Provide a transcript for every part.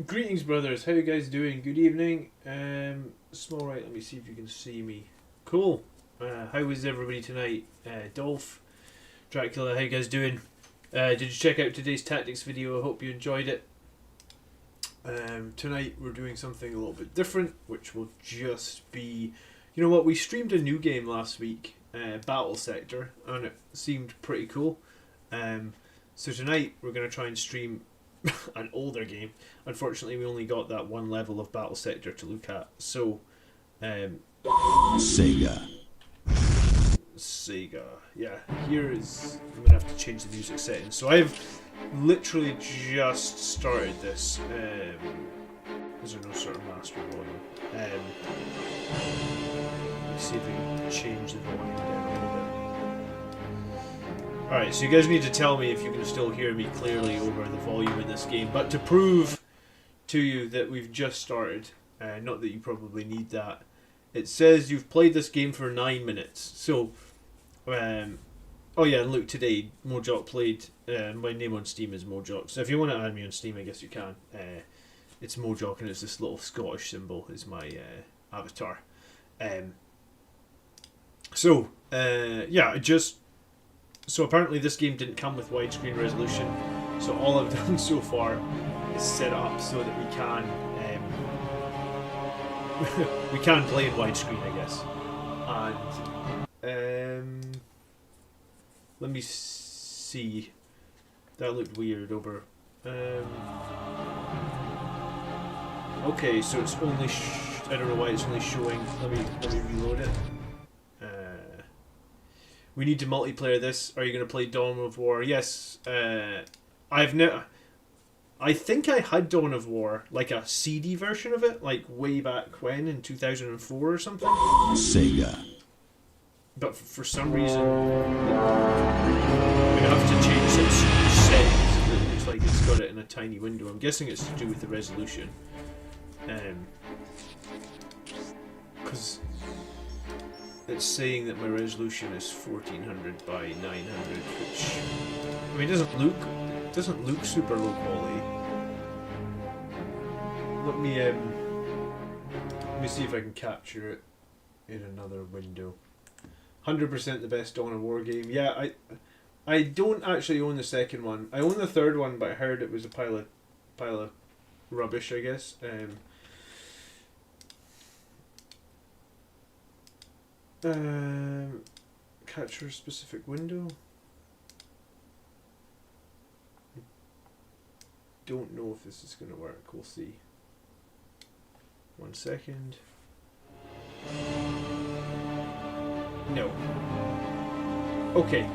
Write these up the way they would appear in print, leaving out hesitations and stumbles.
Greetings, brothers. How you guys doing? Good evening. Small right. Let me see if you can see me. Cool. How was everybody tonight? Dolph, Dracula. How you guys doing? Did you check out today's tactics video? I hope you enjoyed it. Tonight we're doing something a little bit different, which will just be, you know what? We streamed a new game last week, Battle Sector, and it seemed pretty cool. So tonight we're gonna try and stream an older game. Unfortunately, we only got that one level of Battle Sector to look at. So, Sega. Yeah, here is. I'm gonna have to change the music settings. So I've literally just started this. Is there no sort of master volume? Let's see if we can change the volume down a little bit. Alright, so you guys need to tell me if you can still hear me clearly over the volume in this game. But to prove to you that we've just started, not that you probably need that, it says you've played this game for 9 minutes. So, oh yeah, and look, today Mojok played, my name on Steam is Mojok. So if you want to add me on Steam, I guess you can. It's Mojok and it's this little Scottish symbol is my avatar. So apparently this game didn't come with widescreen resolution, so all I've done so far is set it up so that we can play in widescreen, I guess. And let me see. That looked weird over. Okay, so it's only. I don't know why it's only showing. Let me reload it. We need to multiplayer this. Are you going to play Dawn of War? Yes. I've never. I think I had Dawn of War, like a CD version of it, like way back when in 2004 or something. Sega. But for some reason, we have to change some settings. It looks like it's got it in a tiny window. I'm guessing it's to do with the resolution. Because it's saying that my resolution is 1400 by 900, which I mean doesn't look super low quality. Let me see if I can capture it in another window. 100% the best Dawn of War game. Yeah, I don't actually own the second one. I own the third one, but I heard it was a pile of rubbish, I guess. Capture a specific window. I don't know if this is going to work. We'll see. 1 second. No. Okay.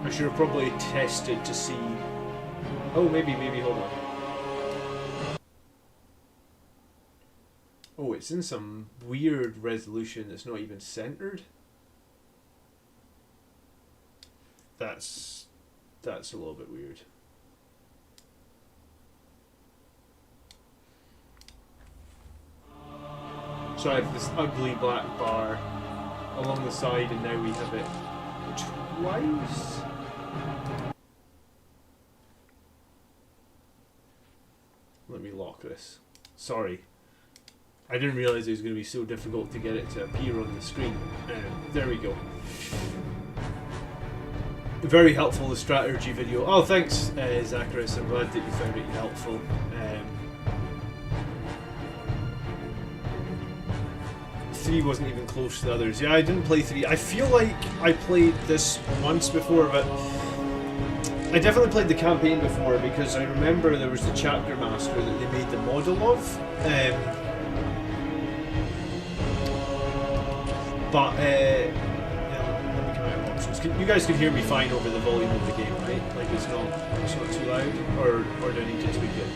I should have probably tested to see. Oh, maybe. Hold on. Oh, it's in some weird resolution that's not even centered. That's a little bit weird. So I have this ugly black bar along the side, and now we have it twice. Let me lock this. Sorry. I didn't realise it was going to be so difficult to get it to appear on the screen. There we go. Very helpful, the strategy video. Oh, thanks, Zacharias. I'm glad that you found it helpful. 3 wasn't even close to the others. Yeah, I didn't play 3. I feel like I played this once before, but I definitely played the campaign before because I remember there was the chapter master that they made the model of. But yeah, let me come out of options. You guys can hear me fine over the volume of the game, right? Like it's not too loud, or do I need to tweak it?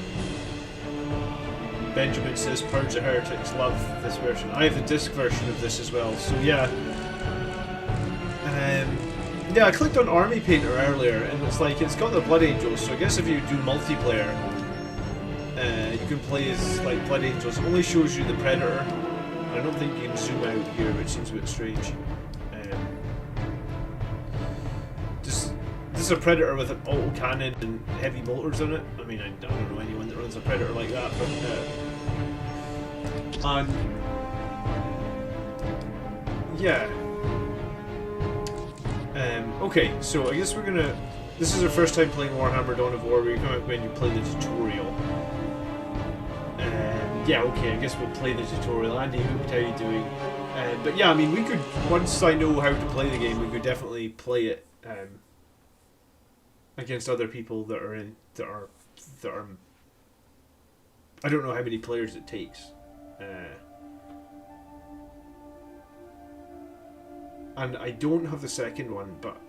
Benjamin says Purge the Heretics love this version. I have the disc version of this as well. So yeah, yeah. I clicked on Army Painter earlier, and it's like it's got the Blood Angels. So I guess if you do multiplayer, you can play as like Blood Angels. It only shows you the Predator. I don't think you can zoom out here, which seems a bit strange. This is a Predator with an auto cannon and heavy bolters on it. I mean, I don't know anyone that Colin's a predator like that, but and yeah. Okay, so I guess we're gonna. This is our first time playing Warhammer Dawn of War. We recommend you play the tutorial. Yeah, okay, I guess we'll play the tutorial. Andy, how are you doing? But yeah, I mean, we could, once I know how to play the game, we could definitely play it against other people that are I don't know how many players it takes. And I don't have the second one, but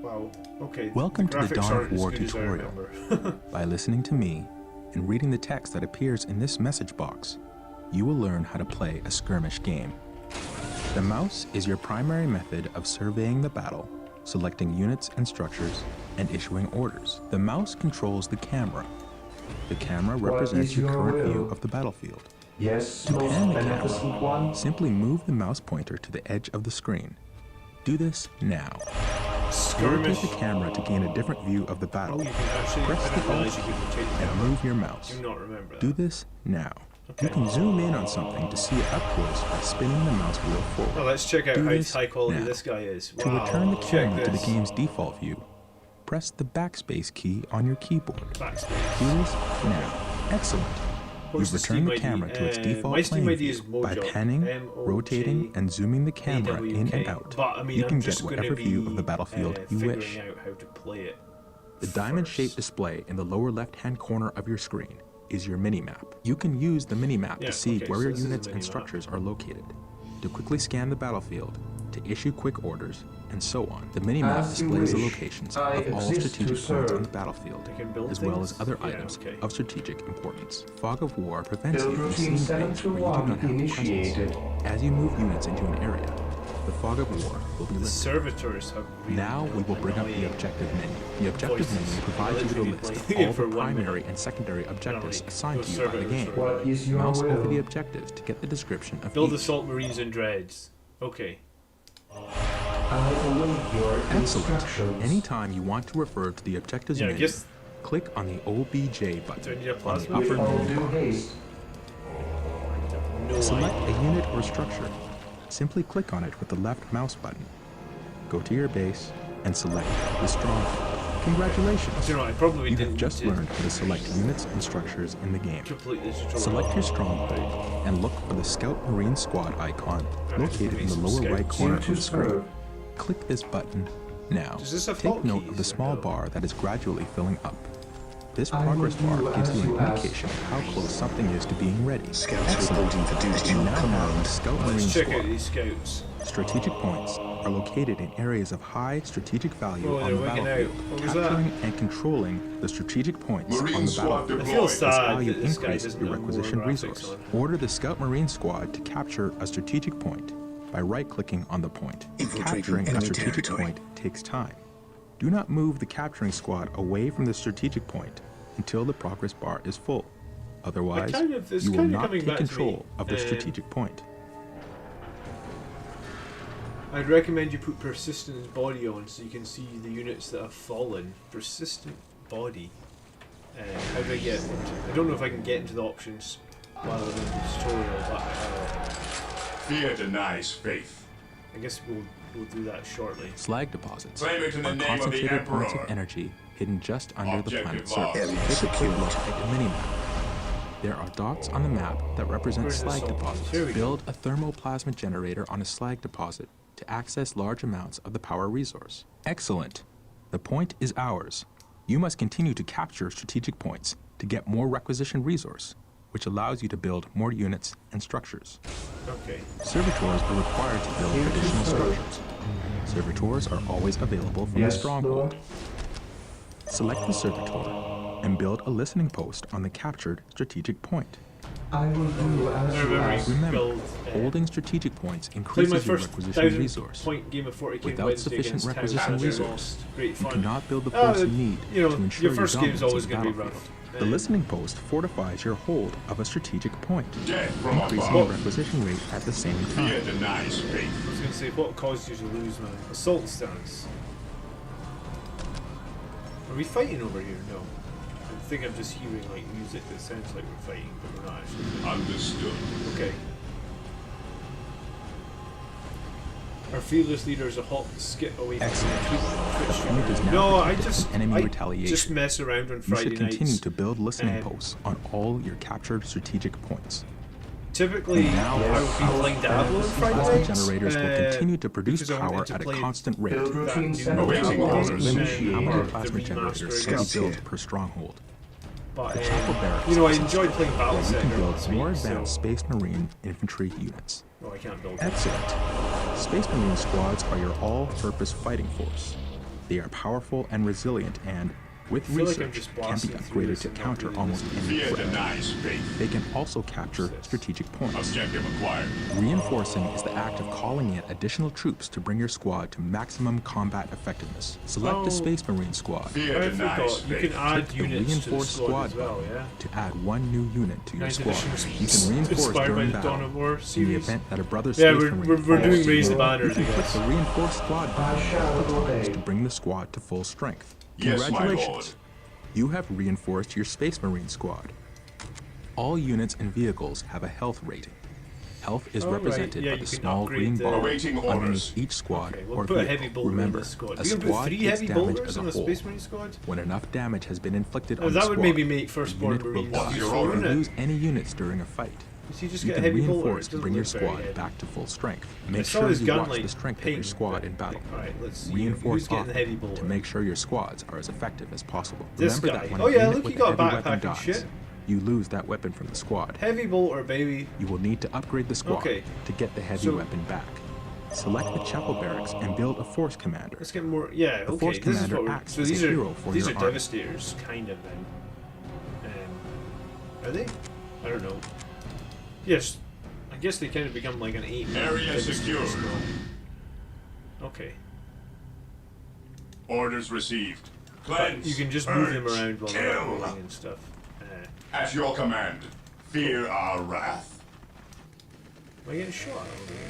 wow, okay. Welcome to the Dawn of War as good as I tutorial. remember. By listening to me and reading the text that appears in this message box, you will learn how to play a skirmish game. The mouse is your primary method of surveying the battle, selecting units and structures, and issuing orders. The mouse controls the camera. The camera represents your current view of the battlefield. Yes, To most pan the beneficent camera, one. simply move the mouse pointer to the edge of the screen. Do this now. Skirmish. Rotate the camera to gain a different view of the Oh, battle. you can actually. Press I the didn't realize Alt you could rotate the and camera. move your I mouse. do not remember that. Do this now. Okay. You can zoom in on something to see it up close by spinning the mouse wheel forward. Well, let's check out Do how this high quality now. this guy is. To Wow. return the Check camera to the this. game's default view, press the backspace key on your keyboard. Backspace. Do this now. Excellent. What's You've the returned Steam the camera ID? to its default my Steam playing ID is view by Mojo. panning, M-O-J rotating, and zooming the camera in and AWK. out. But, I mean, You I'm can just get gonna whatever be, view of the battlefield you wish. figuring out how to play it. The diamond-shaped display in the lower left-hand corner of your screen is your mini-map. You can use the mini-map Yeah, to see okay, where so your this is a units and mini-map. structures are located, to quickly scan the battlefield, to issue quick orders, and so on. The mini-map As you displays the wish. locations I of all exist to strategic points on serve. the battlefield, I can build as well as things? other Yeah, items okay. of strategic importance. Fog of War prevents Build you from routine seeing things where you do 721 not have a presence. initiated. As you move units into an area, the Fog of War will be The lifted. servitors have really Now we will bring up the annoying objective menu. The objective voices. menu provides you with a Literally list of playing all for the 1 primary minute. and secondary objectives Normally, assigned those to you by the servers game. are- What is your Mouse over the will? objectives to get the description of Build each. assault marines and dreads. Okay. I await your Excellent. instructions. Anytime you want to refer to the objectives Yeah, I menu, guess. click on the OBJ Do I button need a on the plasma? upper With all menu due bar. haste. No Select idea. a unit or structure. Simply click on it with the left mouse button. Go to your base and select the stronghold. Congratulations! You know, I probably You didn't have just need to learned how to select units and structures in the game. complete the tutorial. Select your stronghold and look for the Scout Marine Squad icon located in the lower right corner of To the screen. serve. Click this button now. Does this have Take note hotkeys of the or small no? bar that is gradually filling up. This I progress will do bar gives as you you an ask. indication of how close something is to being ready. Scouts Excellent. reporting for duty. You now have Command. a Scout Marine Let's check out Squad. these scouts. Strategic points are located in areas of high strategic value Oh, on they're the wigging battlefield. out. What was that? Capturing and controlling the strategic points Marine on the squad battlefield I feel deployed. is how sad you that this guy increase doesn't your have more requisition graphics resource. on. Order the Scout Marine Squad to capture a strategic point by right-clicking on the point. Infiltrating Capturing a enemy strategic territory. point takes time. Do not move the capturing squad away from the strategic point until the progress bar is full. Otherwise, it's you will kinda not coming take back to me. control of the strategic point. I'd recommend you put persistence body on so you can see the units that have fallen. Persistent body. How do I get into, I don't know if I can get into the options while I'm in the tutorial, but Fear denies faith. I guess we'll do that shortly. Slag deposits Claim it in the are name of the concentrated points of Emperor. energy hidden just under the Objective planet's lost. surface. Area Typically secured. look like a mini-map. There are dots on the map that represent Where's the slag salt? deposits. Here we go. Build a thermoplasma generator on a slag deposit to access large amounts of the power resource. Excellent. The point is ours. You must continue to capture strategic points to get more requisition resource, which allows you to build more units and structures. Okay. Servitors are required to build Here to additional serve. structures. Servitors are always available from the Yes, stronghold. Lord. Select the servitor and build a listening post on the captured strategic point. I will do as you Remember, ask. Remember, build, holding strategic points played my increases your first requisition 1,000 resource. point game of 40k Without Wednesday sufficient against requisition Towns. resource, Lost. Great You fun. cannot build the points you need you know, to ensure your first game's dominance always of the going to be battlefield. rough. The listening post fortifies your hold of a strategic point, Death from increasing your above. requisition rate at the same time. Fear denies faith. I was going to say, what caused you to lose, man? Assault stance. Are we fighting over here? No. think I'm just hearing like music that sounds like we're fighting, but we're not actually. Understood. Okay. Our fearless leader is a hot skip away from the Twitch Unit is stream. now No, I protected just from enemy retaliation. just mess around on You Friday should continue nights. to build listening posts on all your captured strategic points. Typically, Now, I would be playing Diablo on Friday Plasma nights. generators will continue to produce because I wanted power to at a play constant rate. Build routine that center new Awaiting Diablo orders. game, Initiate. How or many the plasma generators remaster can be Scouts built here. per stronghold? But The chapel barracks you know, I is enjoyed playing Battle You Center can build last more week, advanced so Space Marine infantry units. I can't build it. Excellent. Space Marine squads are your all-purpose fighting force. They are powerful and resilient and, with I feel like I'm research, just can be blasting through upgraded this to and not counter really almost any Fear threat. denies faith. They can also capture strategic points. Objective acquired. Reinforcing is the act of calling in additional troops to bring your squad to maximum combat effectiveness. Select Oh. the Space Marine squad Fear I denies forgot, you can faith. add the units to the reinforced squad as squad well, yeah? to add one new unit to your Ninth squad. edition You can reinforce inspired by during the Dawn battle. of War In the series. event that a brother Yeah, Space we're Marine doing falls, Raise the you Banners, I can put guess. the reinforced squad I shall obey. to bring the squad to full strength. Yes, my Congratulations! lord. You have reinforced your Space Marine squad. All units and vehicles have a health rating. Health is Oh, right. represented Yeah, by you the can small upgrade green the- bar Awaiting orders. underneath each squad Okay, we'll or put a vehicle. heavy bolter Remember, in the squad. a We can put squad 3 gets heavy damage bolters as a on a whole. Space Marine squad? When enough damage has been inflicted Oh, on the that squad, would maybe make the Firstborn unit will Marines lost. useful, Your wouldn't You it? lose any units during a fight. Does he just You get a can heavy bolter? It reinforce to doesn't bring your look very squad heavy. back to full strength. I Make saw sure his you gun watch like the strength of ping, your squad but- in battle. Alright, let's see. Reinforce Who's getting the often heavy bolter? to make sure your squads are as effective as possible. This Remember guy. that when Oh a yeah, unit look, with he got a heavy weapon backpack and dies, shit. you lose that weapon from the squad. Heavy bolter, baby. You will need to upgrade the squad Okay. to get the heavy So- weapon back. Select the chapel barracks and build a force commander. Let's get more. Yeah, The okay. Force This is commander what we're. acts So as a these hero for these your are army. devastators, kind of. Then, are they? I don't know. Yes, I guess they kind of become like an 8. Area secured. Okay. Orders received. But Cleanse. you can just move them purge, around while they're kill. rolling and stuff. At your command. Fear our wrath. Am I getting shot?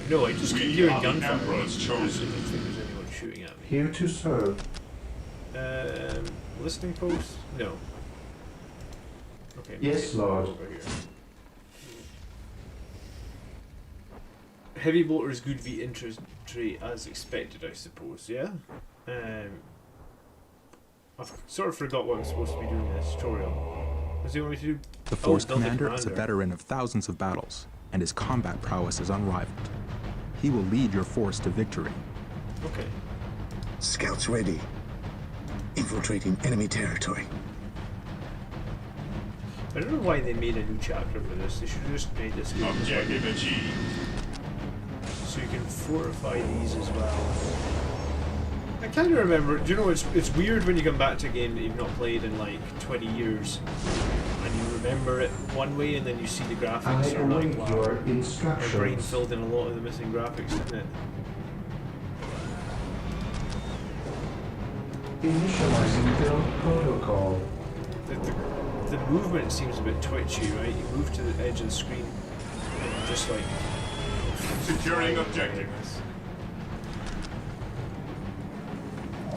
No, I just keep We hearing are the gunfire. Emperor's I chosen. don't think there's anyone shooting at me. Here to serve. Listening post? No. Okay. Yes, maybe Lord. Over here. Heavy bolter is good v infantry as expected, I suppose. Yeah. I've sort of forgot what I'm supposed to be doing in this tutorial. What do you want me to do? The force build a commander is a veteran of thousands of battles, and his combat prowess is unrivaled. He will lead your force to victory. Okay. Scouts ready. Infiltrating enemy territory. I don't know why they made a new chapter for this. They should have just made this game as well. Objective achieved. So you can fortify these as well. I kind of remember. Do you know it's weird when you come back to a game that you've not played in like 20 years, and you remember it one way, and then you see the I graphics are like, await wow. your My brain instructions. filled in a lot of the missing graphics, didn't it? Initializing build protocol. The movement seems a bit twitchy, right? You move to the edge of the screen, and you just like. Securing objective.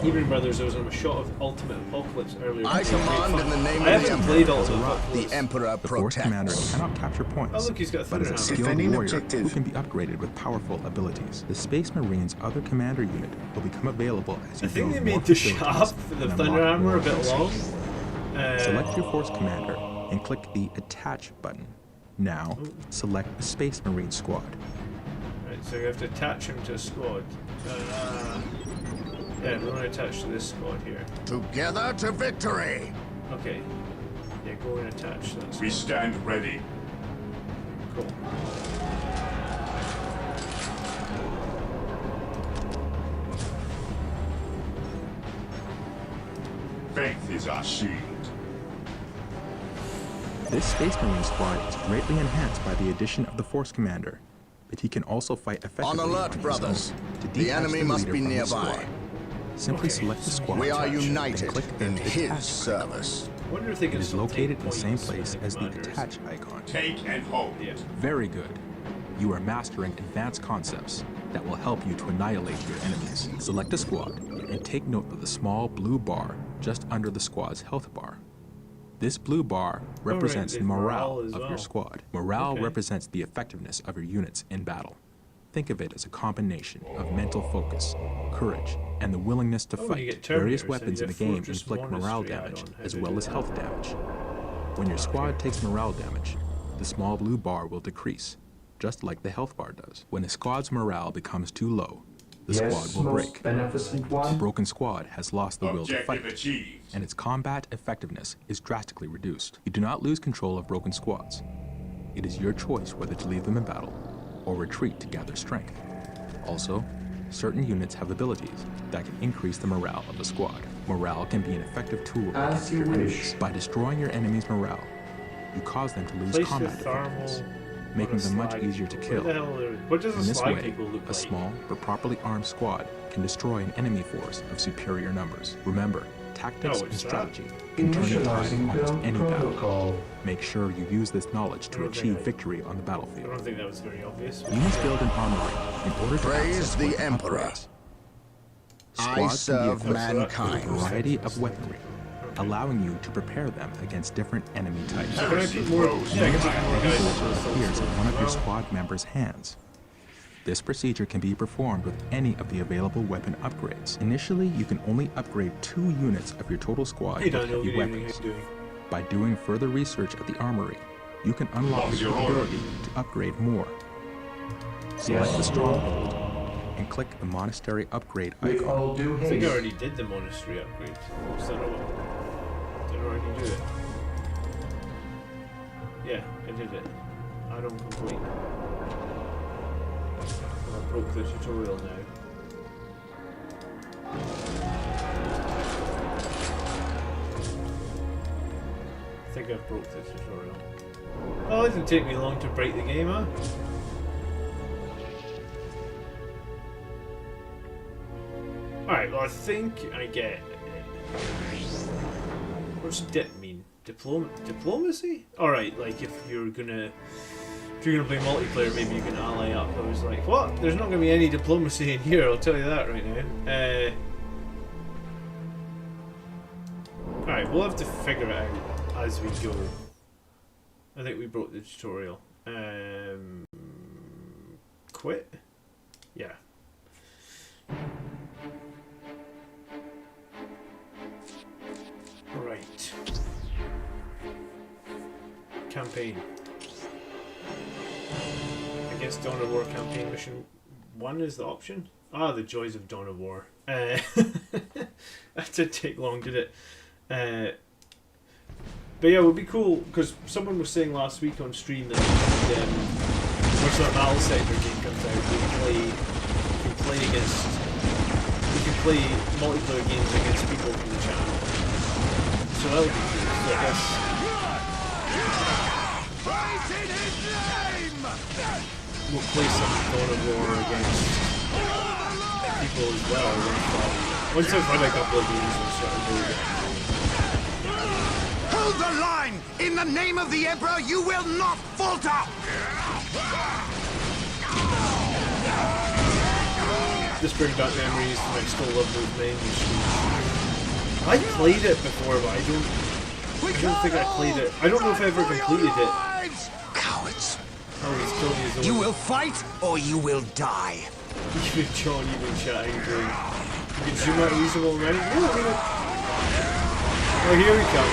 Even Brothers, there was a shot of Ultimate Apocalypse earlier. I It was great command fun. in the name I of the haven't played Emperor. Ultimate The Apocalypse. The Emperor The force commander protects. cannot capture points, Oh, look, he's got a but is a thunder skilled Defending warrior objective. who can be upgraded with powerful abilities. The Space Marine's other commander unit will become available as you I think build they more made the facilities shaft for the and Thunder unlock Hammer more a bit long. facilities. Select your force commander and click the Attach button. Now, select the Space Marine squad. Right, so you have to attach him to a squad. Yeah, we're going to attach to this squad here. Together to victory. Okay. Yeah, go and attach that We squad. stand ready. Cool. Faith is our shield. This Space Marine squad is greatly enhanced by the addition of the force commander, but he can also fight effectively On alert, his brothers. own. To The detach enemy the must leader be from the nearby. squad, simply Okay, select the so squad, We are Attach. then united click the in Attach his icon. service. I wonder if they can It is still located take in the same points from place as the commanders. Attach icon. Take and hold. Yeah. Very good. You are mastering advanced concepts that will help you to annihilate your enemies. Select a squad and take note of the small blue bar just under the squad's health bar. This blue bar represents there's the morale morale as of well. your squad. Morale Okay. represents the effectiveness of your units in battle. Think of it as a combination of mental focus, courage, and the willingness to Oh, you fight. get Various Terminators, weapons so in you the have game Fortress inflict morale Monastery damage add-on. How as do well do as that? health damage. When your squad takes morale damage, the small blue bar will decrease, just like the health bar does. When a squad's morale becomes too low, the Yes, squad will most break. beneficent A one. broken squad has lost the will to Objective fight, achieved. and its combat effectiveness is drastically reduced. You do not lose control of broken squads. It is your choice whether to leave them in battle or retreat to gather strength. Also, certain units have abilities that can increase the morale of a squad. Morale can be an effective tool As against you your wish. enemies. By destroying your enemy's morale, you cause them to lose Place the combat thermal effectiveness, on making a them much slag easier to people. kill. Where the hell are, what does In a this slag way, people look a like? small but properly armed squad can destroy an enemy force of superior numbers. Remember, tactics Oh, and it's that. strategy can turn the tide Initializing almost build any battle. protocol. Make sure you use this knowledge I to don't think achieve I- victory on the I battlefield. don't think that was very obvious. but- You must build an armory in order to Praise access the weapon Emperor. upgrades. I Squads can be serve equipped mankind. with a variety of weaponry, allowing you to prepare them against different enemy types. Can I put more? Yeah, I can put more guys into the Appears in one of your well. squad members' hands. This procedure can be performed with any of the available weapon upgrades. Initially, you can only upgrade 2 units of your total squad Hey with Daniel, heavy good evening. How weapons. you doing? By doing further research at the armory, you can unlock What's the your ability to upgrade more. Select the Yes, stronghold and click the monastery upgrade With icon. all due I think I haste. already did the monastery upgrade. Was that all? Did I already do it? Yeah, I did it. Add-on complete. I broke the tutorial now. I think I've broke the tutorial. Oh, it didn't take me long to break the game, huh? Alright, well I think I get it. What's dip mean? Diplomacy? Alright, like if you're gonna play multiplayer, maybe you can ally up. I was like, what? There's not gonna be any diplomacy in here, I'll tell you that right now. Alright, we'll have to figure it out as we go. I think we broke the tutorial. Quit? Yeah. Right. Campaign. I guess Dawn of War campaign mission 1 is the option. Ah, the joys of Dawn of War. That did take long, did it? But yeah, it would be cool because someone was saying last week on stream that once that battle sector game comes out, you can play against, you can play multiplayer games against people from the channel. So that would be cool. So I guess we'll play some Dawn of War against people as well. Once I've run a couple of games, we'll start to do it. Hold the line! In the name of the Emperor, you will not falter! Just bring back memories, and I still love those main machines. I played it before, but I don't think I played it. I don't know if I ever completed it. Cowards! Oh, he's killing his own. You will fight, or you will die. Even John, even chatting, going, you can zoom out a reasonable amount. Oh, here we come. I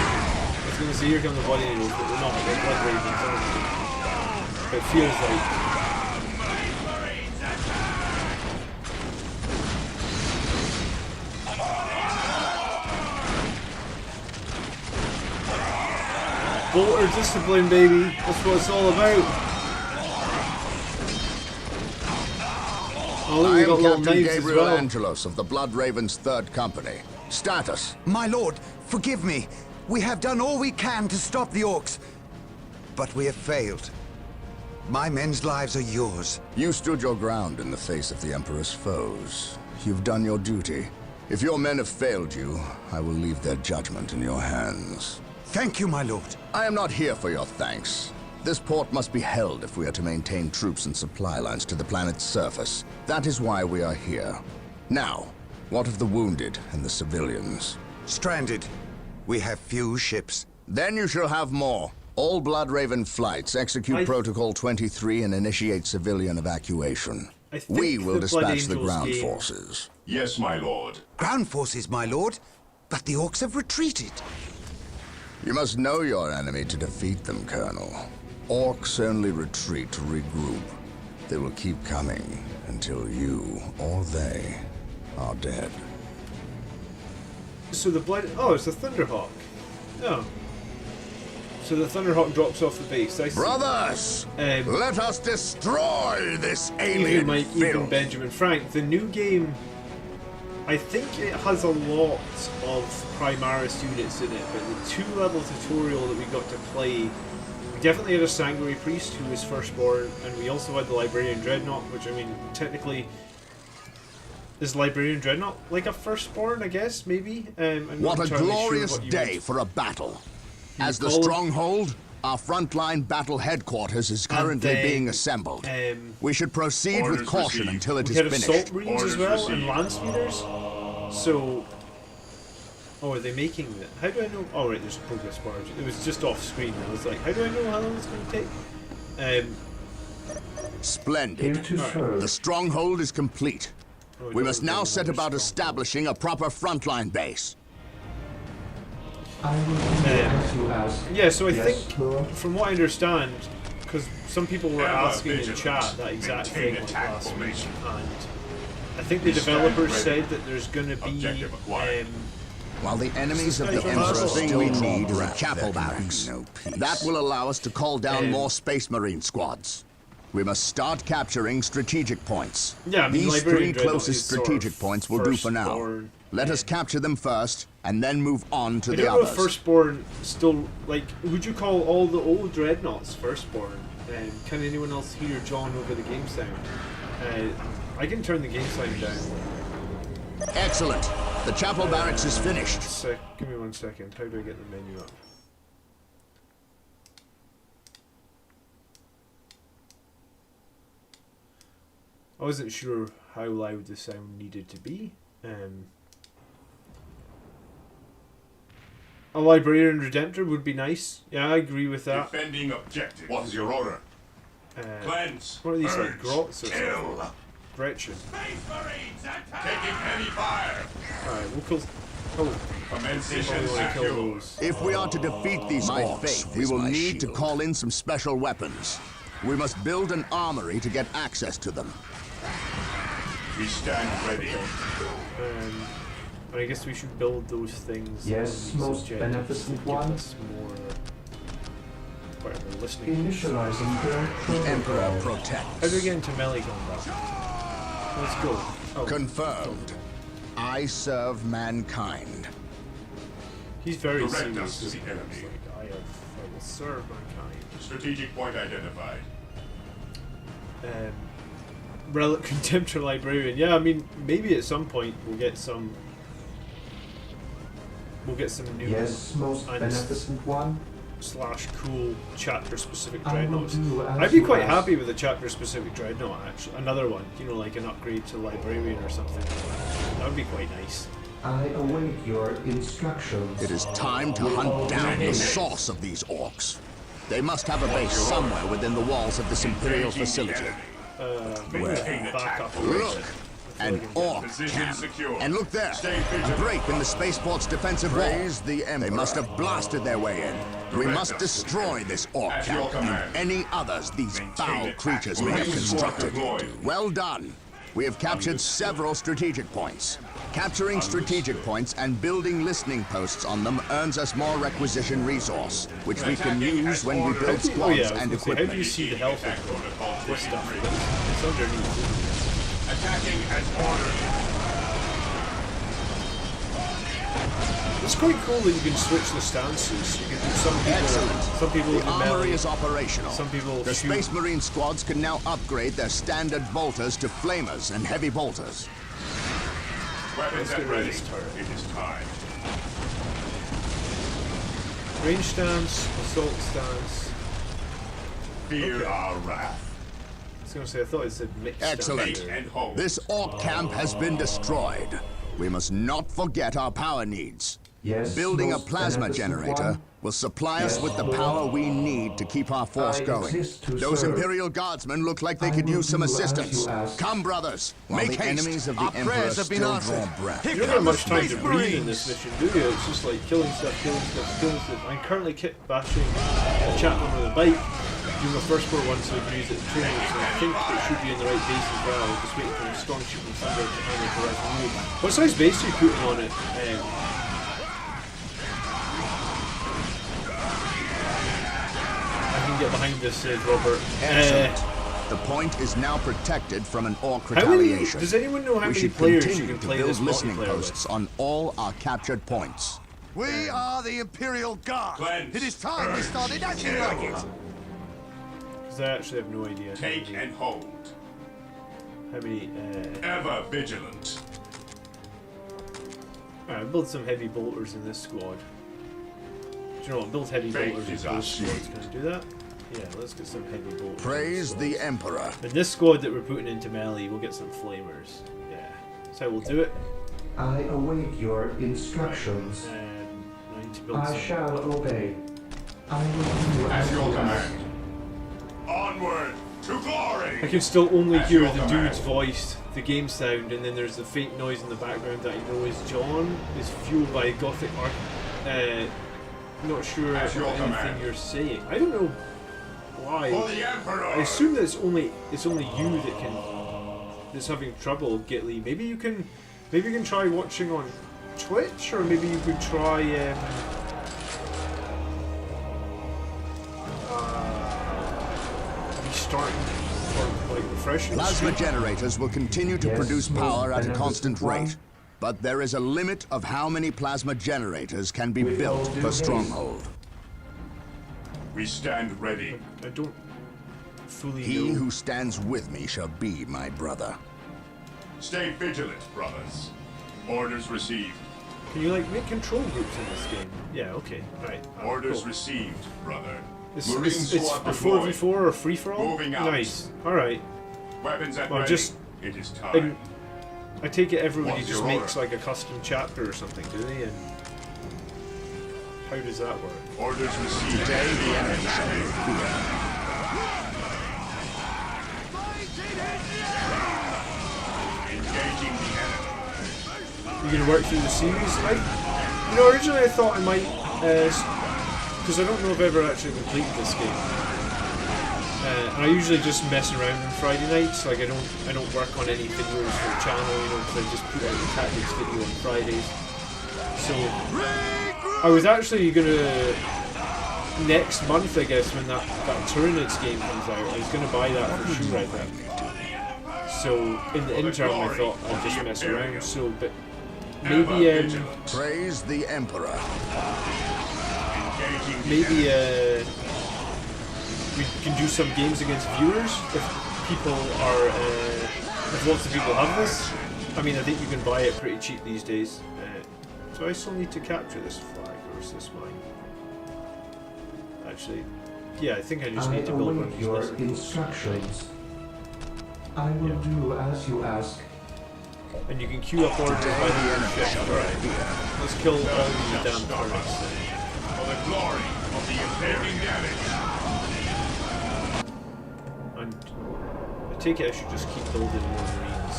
was going to say, here come the body needles, but they're not. They're blood ravens, aren't they? It feels like. Bolter discipline, baby. That's what it's all about. Oh, look, I we am got little Captain knives as Gabriel well. Angelos of the Blood Ravens 3rd Company. Status. My lord, forgive me. We have done all we can to stop the orcs, but we have failed. My men's lives are yours. You stood your ground in the face of the Emperor's foes. You've done your duty. If your men have failed you, I will leave their judgment in your hands. Thank you, my lord. I am not here for your thanks. This port must be held if we are to maintain troops and supply lines to the planet's surface. That is why we are here. Now, what of the wounded and the civilians? Stranded. We have few ships. Then you shall have more. All Blood Raven flights execute Protocol 23 and initiate civilian evacuation. I think We will the Blood dispatch the Angels ground game- forces. Yes, my lord. Ground forces, my lord. But the orcs have retreated. You must know your enemy to defeat them, Colonel. Orcs only retreat to regroup. They will keep coming until you or they are dead. So the blood. Oh, it's the Thunderhawk. Oh. So the Thunderhawk drops off the base. I see. Brothers, let us destroy this alien Even Mike, even filth. Benjamin Frank. The new game, I think it has a lot of Primaris units in it, but the 2-level tutorial that we got to play, we definitely had a Sanctuary Priest who was firstborn, and we also had the Librarian Dreadnought, which, I mean, technically, is Librarian Dreadnought like a firstborn, I guess, maybe? I'm not What a entirely sure glorious what you day would- for a battle. As the call it- stronghold, our frontline battle headquarters is currently then, being assembled. We should proceed Orders with caution received. until it We is had finished. Assault Marines as Orders well, and received. Land Speeders. So... Oh, are they making that? How do I know? Oh, right, there's a progress bar. It was just off screen. I was like, how do I know how long it's going to take? Splendid. Here to serve. The stronghold is complete. We no, must no, now no, set no, about strong. establishing a proper frontline base. I will do as you ask. Yeah, so I Yes, think, Lord. from what I understand, because some people were Ever asking in vigilant. chat that exact thing Maintain like attack last week, formation. and I think the We stand developers ready. said that there's going to be Objective acquired. While the enemies of the The Emperor first thing still we draw need is a breath, chapel there can be barracks. no peace. That will allow us to call down Um, more Space Marine squads. We must start capturing strategic points. Yeah, I mean, These Librarian three Dreadnought closest is sort strategic of points will do for now. firstborn. Let us capture them first, and then move on to I the don't know if others. Firstborn still, like, would you call all the old Dreadnoughts Firstborn? Can anyone else hear John over the game sound? I can turn the game sound down. Excellent. The chapel barracks is finished. Give me 1 second. How do I get the menu up? I wasn't sure how loud the sound needed to be. A Librarian Redemptor would be nice. Yeah, I agree with that. Defending objective. What is your order? Cleanse. What are these, like, purge, grots or kill. something? Gretchen. Space Marines attack! Taking heavy fire. Alright, we'll kill... Oh, Commence I mission want to kill secure. those. If we are to defeat these My orcs, faith we is will my need to shield. call in some special weapons. We must build an armory to get access to them. We stand ready. I guess we should build those things. Yes, on these most objectives beneficent to give one. us more... Whatever, listening. Initializing the Emperor protocol. How protects. do we get into melee combat? Let's go. Oh, Confirmed. I serve mankind. he's very Direct serious. us to isn't the he? enemy. It's like, I will serve mankind. Strategic point identified. Relic Contemptor Librarian. Yeah, I mean, maybe at some point we'll get some... new Yes, most and beneficent one. / cool chapter specific I will dreadnoughts. do as I'd be you quite ask. happy with a chapter specific dreadnought actually. Another one, like an upgrade to Librarian or something. That would be quite nice. I await your instructions. It is time to hunt down the source of these orcs. They must have a base somewhere within the walls of this Imperial facility. Maintain Back attack up. formation. An orc Position camp. secure. And look there, Stay a vigilant. break in the spaceport's defensive walls. They must have blasted their way in. We must destroy this orc At your camp and command. any others these Maintain foul attack creatures may have formation. constructed. Deployed. Well done. We have captured several strategic points. Capturing strategic points and building listening posts on them earns us more requisition resource, which we can Attacking use as when we ordered. build Oh squads yeah, I was and gonna say, how do equipment. you see the health Attack of protocol this stuff? 23. It's underneath, isn't it? Attacking as ordered. It's quite cool that you can switch the stances. You can do Excellent. some people The will do armory melee. is operational. Some people The shoot. Space Marine squads can now upgrade their standard bolters to flamers and heavy bolters. Weapons get at rid of ready. this turret. It is time. Range stance, assault stance. Fear Okay. our wrath. I was going to say, I thought it said mixed Excellent. stance. Make and hold. This orc camp has been destroyed. We must not forget our power needs. Yes, Building a most plasma beneficent generator one. will supply us with the power we need to keep our force I going. exist to Those serve. Imperial Guardsmen look like they I could will use some do as assistance. you ask. Come, brothers, make the haste. enemies of the Our Emperor prayers have been still answered. draw breath. Here You don't have come the much time Space to breathe in Marines. this mission, do you? It's just like killing stuff, killing stuff, killing stuff. I'm currently bashing a chapman with a bike. Doing my first core one, so we can use it in training, so I think it should be in the right base as well. Just waiting for the strong shooting thunder to hammer the rest of the move. What size base are you putting on it? I can get behind this, says Robert. Excellent. The point is now protected from an orc How many, retaliation. does anyone know how We many should players you continue can to play build this listening multiplayer posts with? on all our captured points. We are the Imperial Guard. Cleanse, It is time we started acting like it. Because I actually have no idea Take and hold. how many Ever vigilant. Alright, build some heavy bolters in this squad. Do you know what? Build heavy Faith bolters is in our both squads. shield. Can I do that? Yeah, let's get some heavy bolters. Praise in the squads. Emperor. In this squad that we're putting into melee, we'll get some flamers. Yeah, that's how we'll do it. I await your instructions. 9 to build I some. shall obey. I will do At as your you ask. command. Onward to glory! I can still only At hear your the command. dude's voice, the game sound, and then there's the faint noise in the background that I know is John. Is fueled by Gothic art. Not sure At of your anything command. you're saying. I don't know why. For the Emperor! I assume that it's only you that can that's having trouble, Gitly. Maybe you can try watching on Twitch, or maybe you could try restarting or like refreshing the Plasma stream. generators will continue to Yes, produce most power at a beneficent constant one. rate. But there is a limit of how many plasma generators can be With built all due per haste. stronghold. We stand ready. I don't fully He know. who stands with me shall be my brother. Stay vigilant, brothers. Orders received. Can you like make control groups in this game? Yeah, okay. Right. Orders cool. received, brother. It's Marine a squad 4v4 or free for all? Moving out. Nice. Alright. Weapons at Well, ready. just- It is And time. I take it everybody What's just your makes order? like a custom chapter or something, do they? And how does that work? Orders received. Today the enemy shall be feared. Engaging the enemy. You're gonna work through the series? Originally I thought I might, because I don't know if I've ever actually completed this game. And I usually just mess around on Friday nights. Like I don't work on any videos for the channel, because I just put out a tactics video on Fridays. So I was actually gonna next month, I guess, when that Tyranids game comes out, I was gonna buy that for sure. I think. So in the interim, I thought I'd just mess around. So, but maybe Praise the Emperor. Engaging the maybe enemy. we can do some games against viewers if people are if lots of people have this. I mean, I think you can buy it pretty cheap these days. So I still need to capture this flag, or is this mine? Actually, yeah, I think I just I need to build one of await these your listening posts. instructions. I will Yeah. do as you ask. And you can queue up orders by the shift. Alright, let's kill all these damn turrets. For the glory of the impending damage. And I take it I should just keep building more marines.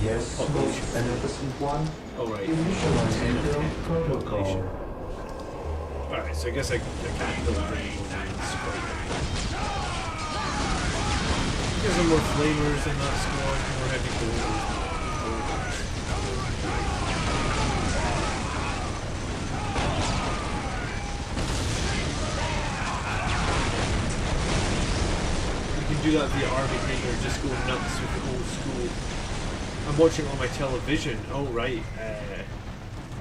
Yes, Population. most beneficent one. Alright. Initializing build Population. protocol. Alright, so I guess I can't build any more marines. There's some more flamers in that squad, more heavy bolters. You can do that via Army Green or just go nuts with the old school. I'm watching on my television. Oh right.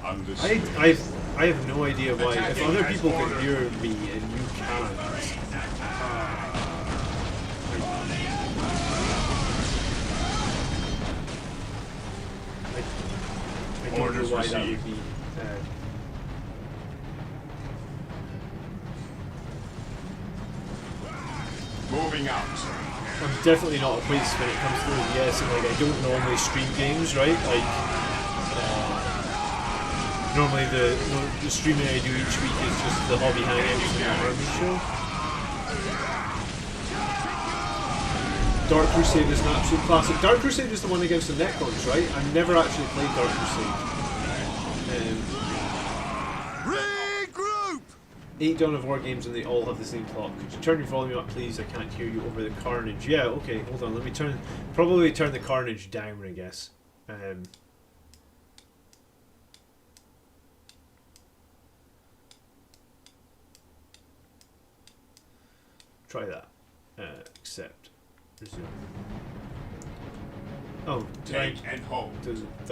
Understood. I have no idea why. If other people can hear me and you can't. I don't know Orders why that received. would be. Moving out. I'm definitely not a quiz when it comes to yes, and like I don't normally stream games, right? Like, Normally the streaming I do each week is just the hobby hangouts and the army show. Dark Crusade is an absolute classic. Dark Crusade is the one against the Necrons, right? I've never actually played Dark Crusade. 8 Dawn of War games and they all have the same plot. Could you turn your volume up, please? I can't hear you over the carnage. Yeah, okay, hold on. Let me probably turn the carnage down, I guess. Try that. Accept. Resume. Oh, did I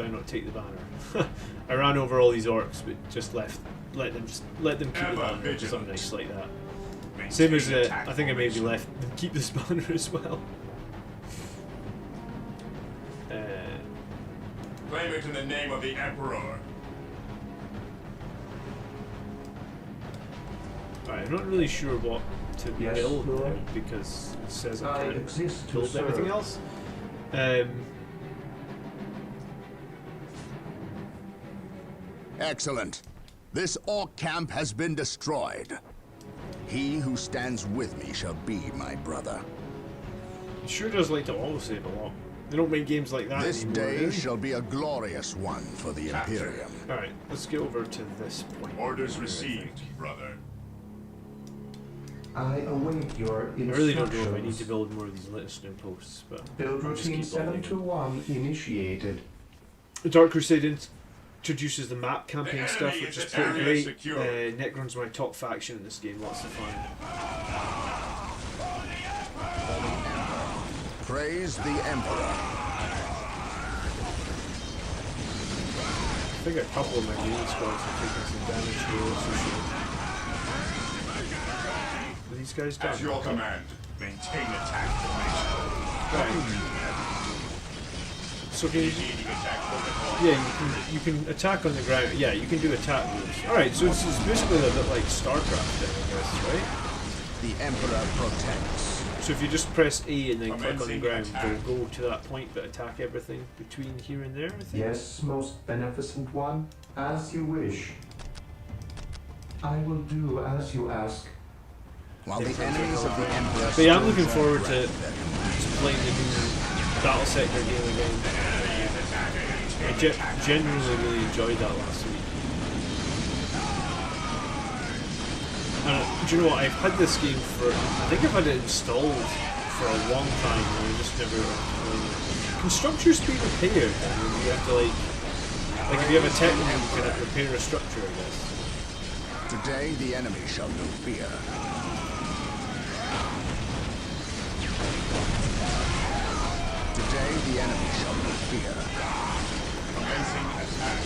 not take the banner? I ran over all these orcs, but just let them keep the banner, just something nice like that. Same as I think I maybe left them keep this banner as well. Claim it in the name of the Emperor. Alright, I'm not really sure what to Yes, build now Lord. because it says I I can't exist to build everything serve. else. Excellent. This orc camp has been destroyed. He who stands with me shall be my brother. It sure does like to auto-save a lot. They don't make games like that This anymore, day really. shall be a glorious one for the Imperium. Alright, let's get over to this point. Orders received, brother. I await your I instructions. really don't know if I need to build more of these listener posts, but Build I'll just routine keep building. 721 initiated. Dark Crusade introduces the map campaign The stuff, enemy which is is pretty area great. secure. Necron's my top faction in this game, lots of fun. Praise the Emperor. I think a couple of my main squads are taking some damage here, for sure. Are these guys done? At your command, maintain attack formation. Right. So can you, Initiating attack protocol. yeah, you can attack on the ground. Yeah, you can do attack moves. Alright, so it's basically a bit like StarCraft then, I guess, right? The Emperor protects. So if you just press A and then click on the Commencing ground, attack. they'll go to that point but attack everything between here and there, I think? Yes, most beneficent one, as you wish. I will do as you ask. While the enemies of the Emperor. But yeah, I'm looking still forward drive to their playing the new Battle Sector game again. I genuinely really enjoyed that last week. Do you know what? I've had this game for, I think I've had it installed for a long time and I just never played it. Can structures be repaired? I mean, you have to like if you have a tech room, you can repair a structure, I guess. Today the enemy shall know fear. Today the enemy shall know fear. Commencing attack.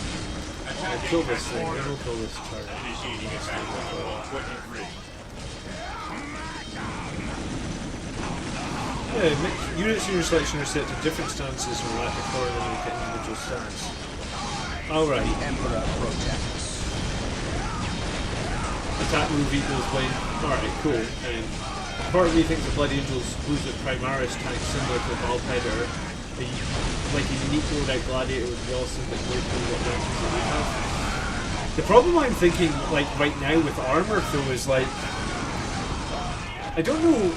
I'll kill this thing, then we'll kill this turret. Initiating attack protocol 23. Yeah, units in your selection are set to different stances from that before they make an individual stance. Alright. The Emperor protects. Attack move equals blade. Alright, cool. Part of me thinks the Blood Angels lose their Primaris tank similar to the Valpeder. Like a unique Lord Gladiator would be awesome, but no clue what weapons that we have. The problem I'm thinking, like, right now with armor, though, is like... I don't know...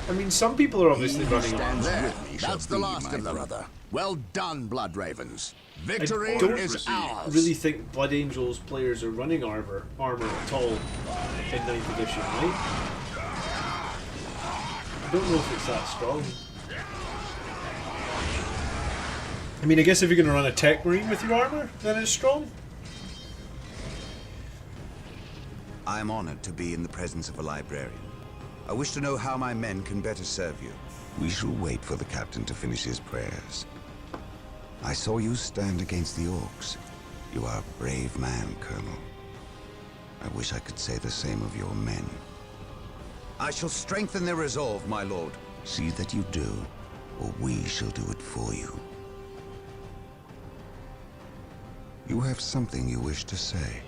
I mean, some people are obviously running armor. Stands with me. That's the last of them. Brother. Well done, Blood Ravens. Victory I don't is ours. really think Blood Angels players are running armor at all in 9th edition, right? I don't know if it's that strong. I mean, I guess if you're going to run a Tech Marine with your armor, then it's strong. I am honored to be in the presence of a librarian. I wish to know how my men can better serve you. We shall wait for the captain to finish his prayers. I saw you stand against the orcs. You are a brave man, Colonel. I wish I could say the same of your men. I shall strengthen their resolve, my lord. See that you do, or we shall do it for you. You have something you wish to say.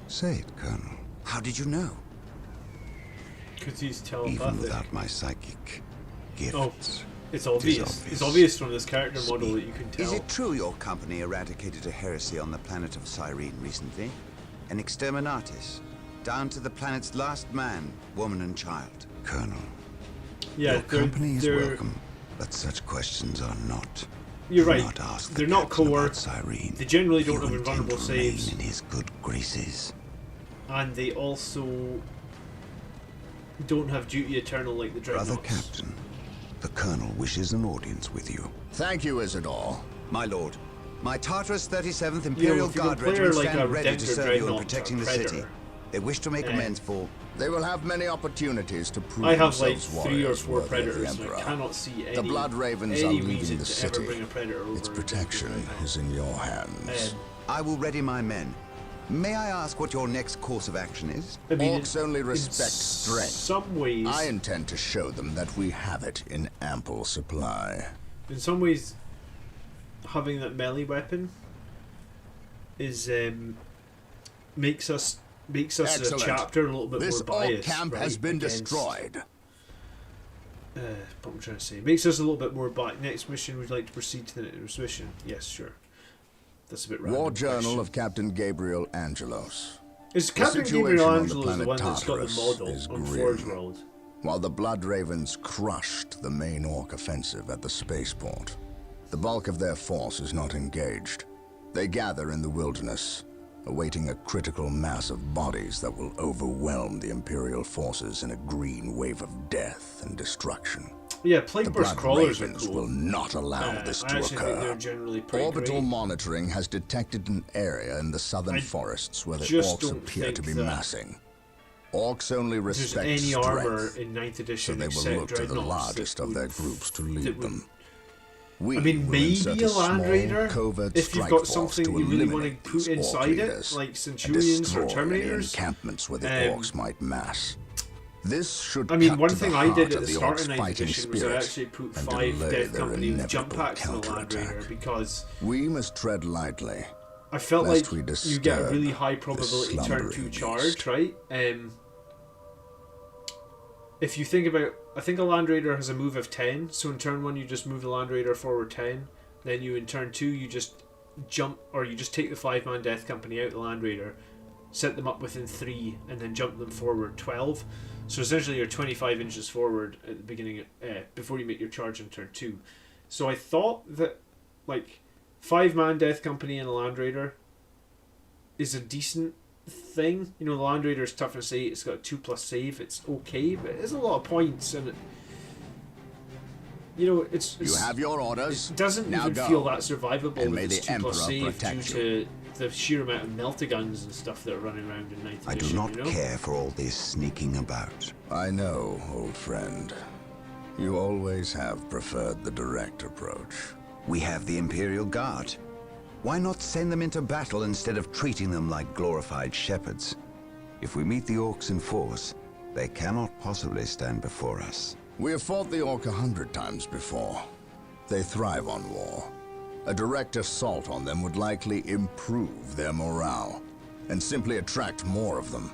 Say it, Colonel. How did you know? Because he's Even telepathic. without my psychic Oh, gifts. It's obvious. It's obvious from this character model that you can tell. Is it true your company eradicated a heresy on the planet of Cyrene recently? An exterminatus, down to the planet's last man, woman and child. Colonel, Yeah, your company is welcome, but such questions are not. You're Do right. Not ask the They're not captain core. about Cyrene. They generally don't You have intend invulnerable to remain saves. in his good graces. And they also don't have duty eternal like the Brother Dreadnoughts. Captain, the Colonel wishes an audience with you. Thank you, Isidore. My lord, my Tartarus 37th You know, Imperial if you're gonna Guard play her Regiment like stand a ready to Redemptor serve you in Dreadnought protecting or the Predator, city. They wish to make amends for... They will have many opportunities to prove I have like themselves 3 or warriors 4 worthy of the predators, and Emperor. I cannot see any, The Blood Ravens are any leaving reason the to ever city. bring a predator over. Its protection is in your hands. I will ready my men. May I ask what your next course of action is? I mean, Orcs only respect strength. Some ways, I intend to show them that we have it in ample supply. in some ways, having that melee weapon is makes us as a chapter a little bit This more biased. Orc camp right, has been against, destroyed. What I'm trying to say, makes us a little bit more biased. Next mission, we'd like to proceed to the next mission. Yes, sure. That's a bit random. War Journal question. of Captain Gabriel Angelos. Is The Captain situation Gabriel on the Angelo the planet one that's got the Tartarus model is on grim. Forge World? While the Blood Ravens crushed the main Orc offensive at the spaceport, the bulk of their force is not engaged. They gather in the wilderness, awaiting a critical mass of bodies that will overwhelm the Imperial forces in a green wave of death and destruction. Yeah, The Plague Burst Blood Crawlers are Ravens cool. will not allow this I to actually think they're occur. generally pretty Orbital great. monitoring has detected an area in the southern I forests where the just Orcs don't appear to think be that massing. Orcs only There's respect any armor strength, in 9th so edition they will except look to the Dreadnoughts largest that of their would- groups to that lead would- them. We I mean, will maybe insert a Land small, Raider covert if you've strike got force something to you really want to eliminate put these Orc inside it, leaders like and Centurions or destroy any Terminators. encampments where the Um, Orcs might mass. This should I mean, cut one to thing the I heart did at of the the start Orcs' of 9th fighting edition was I spirit actually put and 5 delay Death their Company with jump inevitable packs in the Land Raider counterattack. because We must tread lightly. I felt lest like we you get a disturb really high this probability turn 2 slumbering charge, beast. right? If you think about, I think a Land Raider has a move of 10, so in turn 1 you just move the Land Raider forward 10, then you in turn 2 you just jump, or you just take the 5-man Death Company out the Land Raider, set them up within 3, and then jump them forward 12. So essentially you're 25 inches forward at the beginning, before you make your charge in turn 2. So I thought that, like, 5-man Death Company and a Land Raider is a decent thing. You know, the Land Raider's toughness 8, it's got a 2+ save, it's okay, but it's a lot of points, and it, you know, it's You have your orders. it doesn't Now even go. feel that survivable And with may its the 2+ Emperor save due protect to the sheer amount of meltaguns and stuff that are running around in 9th I edition, do not you know? care for all this sneaking about. I know, old friend. You always have preferred the direct approach. We have the Imperial Guard. Why not send them into battle instead of treating them like glorified shepherds? If we meet the Orcs in force, they cannot possibly stand before us. We have fought the Orc 100 times before. They thrive on war. A direct assault on them would likely improve their morale, and simply attract more of them.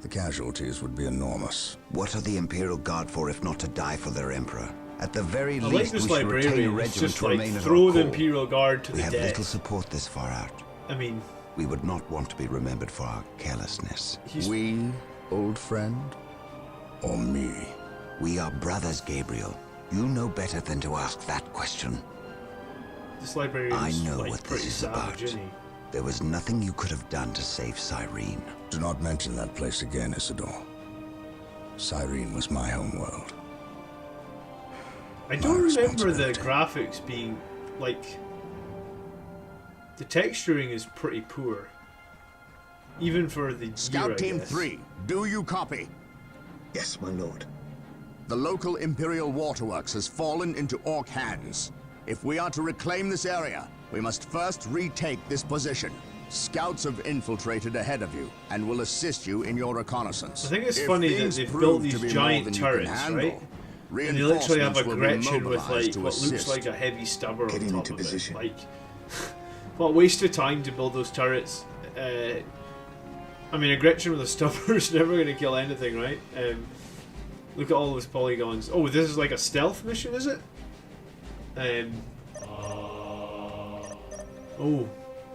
The casualties would be enormous. What are the Imperial Guard for if not to die for their Emperor? At the very I like least, this we should retain a librarian, it's regiment just to like remain at throw our the core. Imperial Guard to We the have little death. support this far out. I mean, We would not want to be remembered for our carelessness. he's We, old friend, or me? We are brothers, Gabriel. You know better than to ask that question. this librarian I is know like what pretty this is savage, about. isn't he? There was nothing you could have done to save Cyrene. Do not mention that place again, Isidore. Cyrene was my homeworld. I don't My remember the responsibility. graphics being like. The texturing is pretty poor, even for the Scout year, I Team guess. 3, do you copy? Yes, my lord. The local Imperial waterworks has fallen into Orc hands. If we are to reclaim this area, we must first retake this position. Scouts have infiltrated ahead of you and will assist you in your reconnaissance. I think it's If funny that things they've prove built to these be more giant than you can turrets, handle, right? And they literally have a reinforcements will be Gretchen with mobilized like to what looks assist. like a heavy stubber Get on top into of position. it. Like, what a waste of time to build those turrets. I mean, a Gretchen with a stubber is never going to kill anything, right? Look at all those polygons. Oh, this is like a stealth mission, is it? Oh,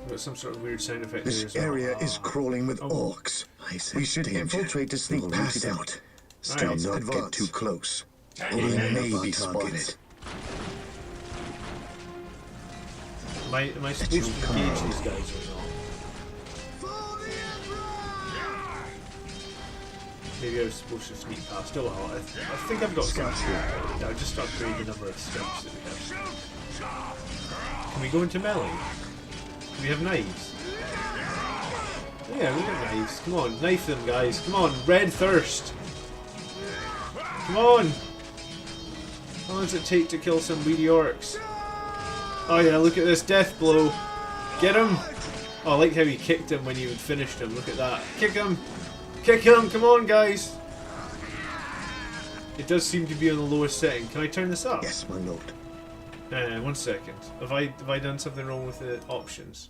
got some sort of weird sound effect there This as well. area is crawling with Oh. orcs. We should infiltrate to sneak past out. Scouts not get too close. Or we may be spotted. Am I supposed to engage these guys or not? Maybe I was supposed to sneak past. Oh well, I think I've got scouts here. Yeah, I'll just upgrade the number of scouts that we have. Can we go into melee? Do we have knives? Yeah, we got knives. Come on, knife them, guys. Come on, red thirst. Come on. How long does it take to kill some weedy orcs? Oh yeah, look at this death blow. Get him. Oh, I like how he kicked him when you had finished him. Look at that. Kick him. Kick him. Come on, guys. It does seem to be on the lowest setting. Can I turn this up? Yes, my lord. 1 second. Have I done something wrong with the options?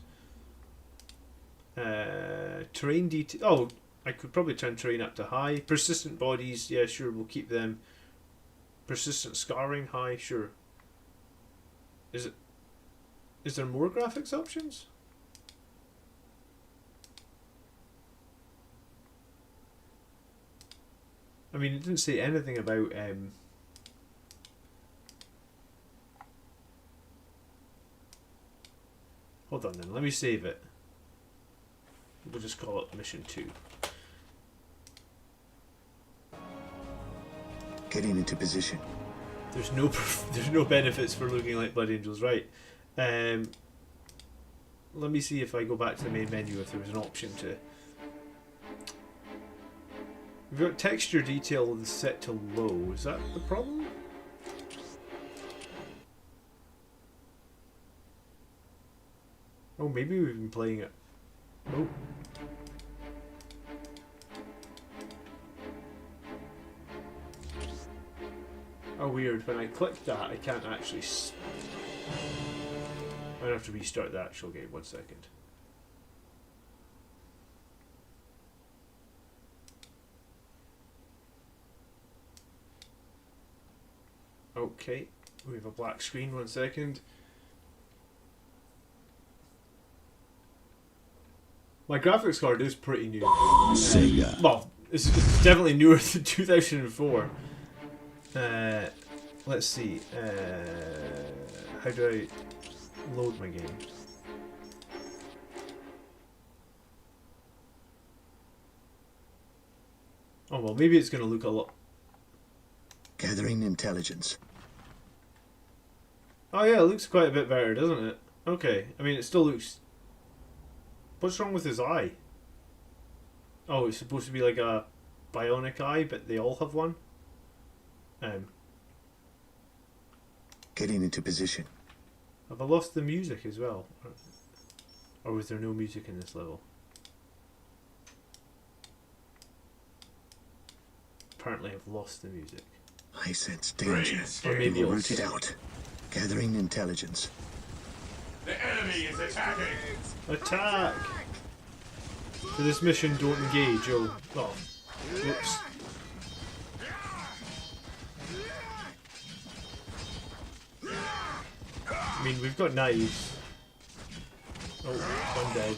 Terrain detail. Oh, I could probably turn terrain up to high. Persistent bodies. Yeah, sure. We'll keep them. Persistent scarring high. Sure. Is there more graphics options? I mean, it didn't say anything about hold on then, let me save it. We'll just call it Mission 2. Getting into position. There's no benefits for looking like Blood Angels, right? Let me see if I go back to the main menu if there was an option to. We've got texture detail set to low. Is that the problem? Oh, maybe we've been playing it. Oh. Oh, weird. When I click that, I can't actually. I'm gonna have to restart the actual game. 1 second. Okay, we have a black screen. 1 second. My graphics card is pretty new. Sega. Well, it's definitely newer than 2004. Let's see. How do I load my game? Oh well, maybe it's going to look a lot. Gathering intelligence. Oh yeah, it looks quite a bit better, doesn't it? Okay, I mean it still looks. What's wrong with his eye? Oh, it's supposed to be like a bionic eye, but they all have one. Getting into position. Have I lost the music as well? Or was there no music in this level? Apparently I've lost the music. I sense danger. Or maybe We'll I'll root it out. Gathering intelligence. The enemy is attacking! Attack! For this mission, don't engage. Oh, whoops. I mean, we've got knives. Oh, one dead.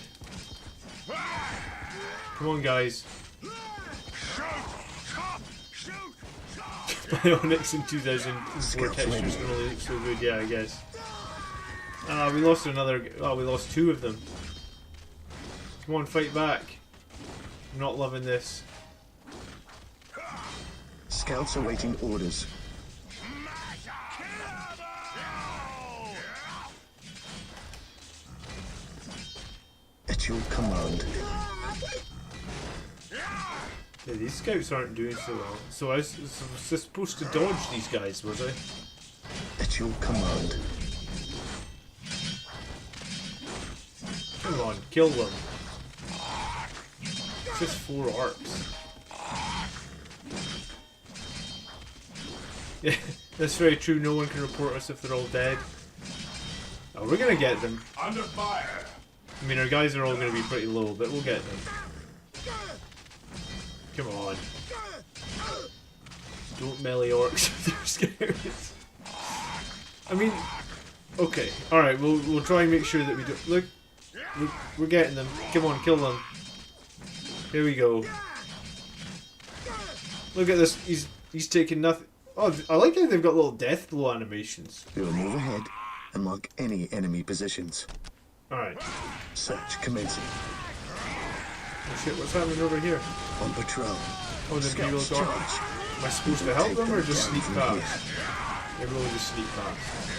Come on, guys. Bionics in 2004 textures don't really look so good, yeah, I guess. We lost another. Oh, we lost 2 of them. Come on, fight back. I'm not loving this. Scouts awaiting orders. At your command. Yeah, these scouts aren't doing so well. So I was supposed to dodge these guys, was I? At your command. Come on, kill them. It's just 4 arcs. Yeah, that's very true. No one can report us if they're all dead. Oh, we're gonna get them. Under fire! I mean, our guys are all gonna be pretty low, but we'll get them. Come on. Don't melee orcs with your scouts. I mean, okay, all right. We'll try and make sure that we do. Look, we're getting them. Come on, kill them. Here we go. Look at this. He's taking nothing. Oh, I like how they've got little death blow animations. We will move ahead and mark any enemy positions. All right. Search commencing. Oh shit! What's happening over here? On patrol. Oh, the Imperial Scouts Guard. charge. Am I supposed to help them or just sneak past? Everyone just sneak past.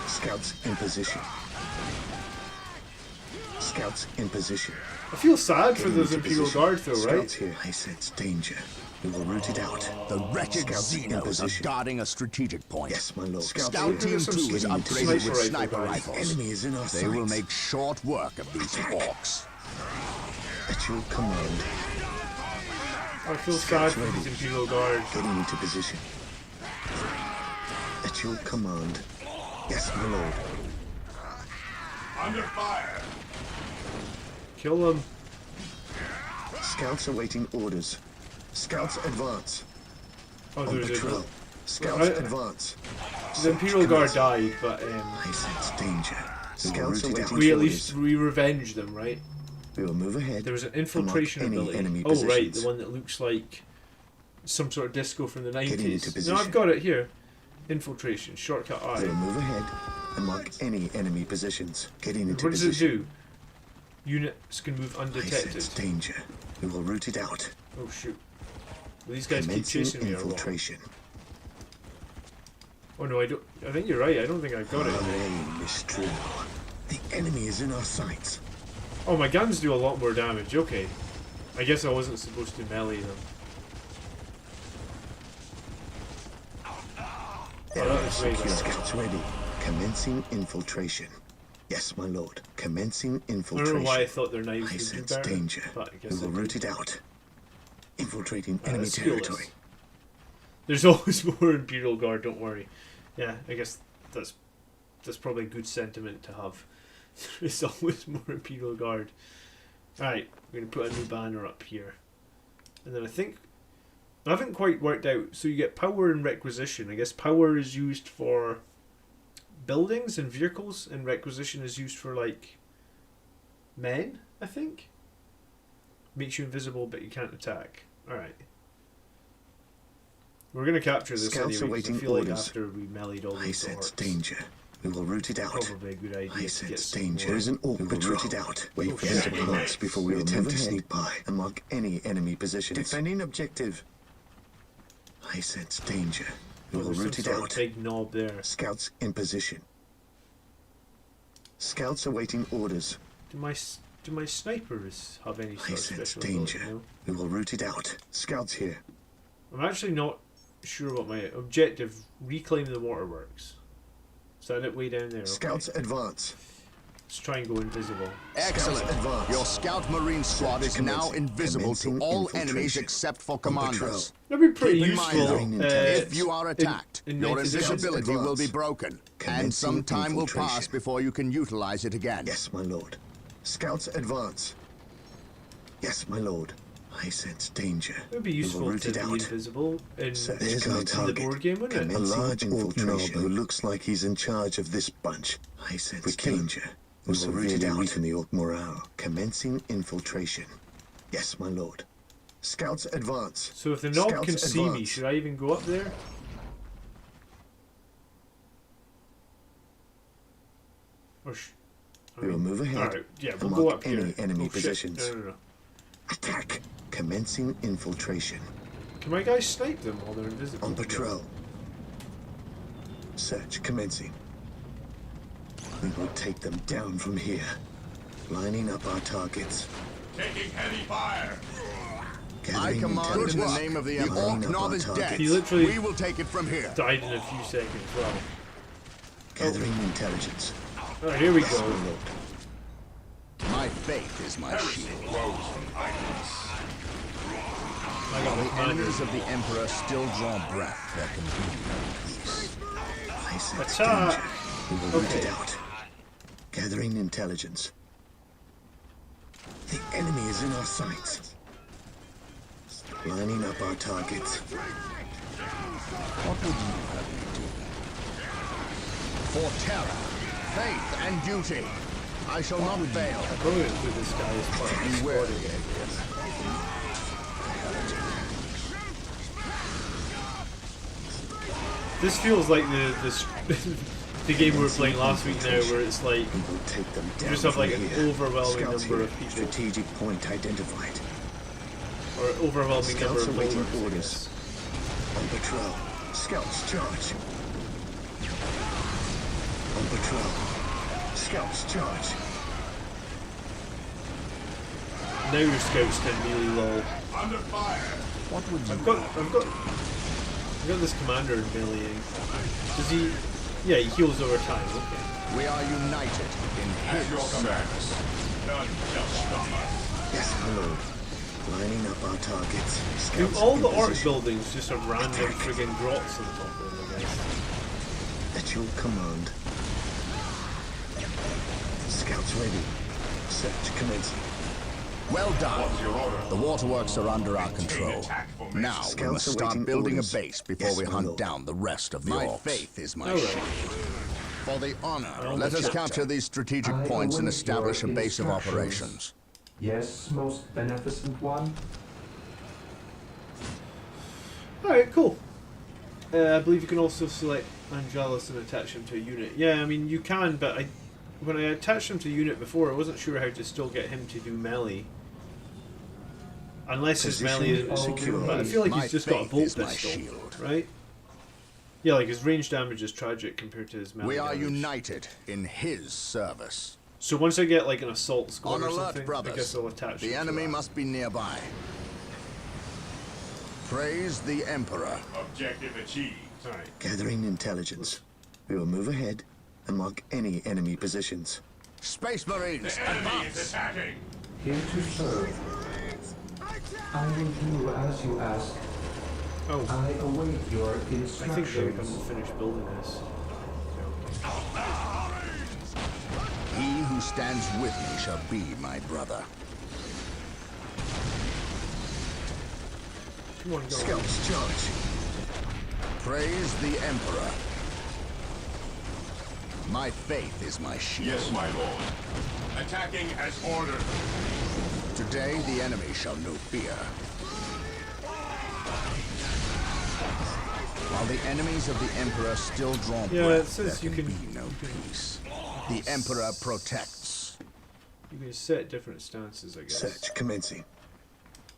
Scouts in position. Scouts in position. I feel sad for those Imperial Guard though, right? Scouts here. I sense danger. We will root it out. The wretched Scouts in Xenos are position. guarding a strategic point. Yes, my lord. Scout here. Team 2 is upgraded with sniper rifles. Enemy is in our They will sights. make short work of these orcs. At your command. I feel sad for these Imperial Guard. Getting into position. At your command. Yes, my lord. Under fire. Kill them. Scouts awaiting orders. Scouts advance. Oh, On there's patrol. a... Scouts Right. advance. The Imperial Guard died, but I sense danger. Scouts awaiting we at orders. least revenged them, right? We will move ahead. There was an infiltration any ability. enemy Oh right, positions. the one that looks like some sort of disco from the Getting into 90s. position. No, I've got it here. Infiltration, shortcut We will I. move ahead and mark any enemy positions. Getting into What does it position. do? Units can move I undetected. sense danger. We will root it out. Oh shoot. Will these guys keep Commencing chasing me or what? infiltration. Oh no, I don't. I think you're right. I don't think I got it. Our aim is true. The enemy is in our sights. Oh, my guns do a lot more damage. Okay. I guess I wasn't supposed to melee them. Oh, that was way better. Scouts ready. Commencing infiltration. Yes, my lord. Commencing I don't infiltration. know why I thought their knives I would do sense better. danger. But I guess We will they root did. it out. Infiltrating enemy skillless. territory. There's always more Imperial Guard, don't worry. Yeah, I guess that's probably a good sentiment to have. There's always more Imperial Guard. Alright, we're going to put a new banner up here. And then I think... I haven't quite worked out. So you get power and requisition. I guess power is used for buildings and vehicles, and requisition is used for, like, men, I think? Makes you invisible, but you can't attack. Alright. We're going to capture this Scouts anyway, 'cause I awaiting feel like orders. after we meleeed all I these sense orcs, danger. We will root it out. probably a good idea I to get sense some danger. more. There is an orc patrol. We will root it out. Wait for them to pass before we attempt to sneak by and mark any enemy positions. Defending objective. I sense danger. We will There's some root it sort of out. big knob there. Scouts in position. Scouts awaiting orders. Do my snipers have any I sort of sense special danger. ability? No? We will root it out. Scouts here. I'm actually not sure what my objective. Reclaim the waterworks. Is that it way down there? Okay. Scouts advance. Let's try and go invisible. Excellent. Scouts advance. Your Scout Marine squad is now Commencing- invisible to commencing all infiltration. enemies except for On patrol. commanders. That'd be pretty Keep in useful. mind, If If you are attacked, in your 90 seconds. invisibility will be Advance. broken, Commencing and some time will infiltration. pass before you can utilize it again. Yes, my lord. Scouts advance. Yes, my lord. I sense danger. It would be We will useful root to it be out. invisible in Search in our the target. board game, wouldn't it? A large infiltration who looks like he's in charge of this bunch. I sense danger. We will root it out. Weaken the orc morale. Commencing infiltration. Yes, my lord. Scouts advance. So if the knob Scouts can see me, advance. should I even go up there? Or We will move ahead Alright, yeah, and we'll go mark up here. any enemy Oh, shit. positions. No. Attack. Commencing infiltration. Can my guys snipe them while they're invisible? On patrol. Search commencing. We will take them down from here. Lining up our targets. Taking heavy fire. I Gathering command in the intelligence. name of the Lining Orc up Knob our is dead. targets. He literally- We will take it from here. Died in a few seconds. Wow. Gathering intelligence. Oh, here we Yes, my go. lord. My faith is my shield. I got The the commander. enemies of the Emperor still draw breath. There can be no peace. I sense Attack. danger. We will root it Okay. out. Gathering intelligence. The enemy is in our sights. Lining up our targets. What would you have me do? For terror, faith, and duty, I shall not fail. I probably would put this guy as part of the Beware squad the again. This feels like the game we were playing last week now, where it's like We will take them you down just have from like an here. overwhelming Scouts number here. of people, Strategic point identified. or overwhelming number Scouts of awaiting builders, I orders. guess. On patrol. Scouts charge. On patrol. Scouts charge. Now your scouts can really low. Under fire. What would you I've got this commander in meleeing. Does he? Yeah, he heals over time. Okay. We are united in At his your command. service. None shall stop us. Yes, my lord. Lining up our targets. Do Scouts all in the orc position. buildings just have random friggin' grots on top of them, I guess? At your command. Scouts ready. Search commencing. Well done. What's your order? The waterworks are under our control. attack formation. Now we Scouts must awaiting start building orders. a base before Yes, we my hunt lord. down the rest of the My orcs. faith is my Alright. shield. For the honor, Well, let us that's capture these strategic I points and await establish a your base of instructions. operations. Yes, most beneficent one. Alright, cool. I believe you can also select Angelus and attach him to a unit. Yeah, I mean, you can, but when I attached him to a unit before, I wasn't sure how to still get him to do melee. Unless his melee Position is secure. But I feel like My he's just got a faith bolt is my pistol, shield. right? Yeah, like his range damage is tragic compared to his melee We are damage. united in his service. So once I get like an assault squad On or alert, something, I brothers. guess I'll attach him The to enemy that. must be nearby. Praise the Emperor. Objective achieved. Alright. Gathering intelligence. We will move ahead and mark any enemy positions. Space Marines, The enemy is advance! attacking. Here to serve. I will do as you ask. Oh, I await your I think they haven't instructions. finished building this. He who stands with me shall be my brother. Come on, go. Scouts charge. Praise the Emperor. My faith is my shield. Yes, my lord. Attacking as ordered. Today the enemy shall know fear. While the enemies of the Emperor still draw Yeah, breath, it says there you can can- be no peace. The Emperor protects. You can set different stances, I guess. Search commencing.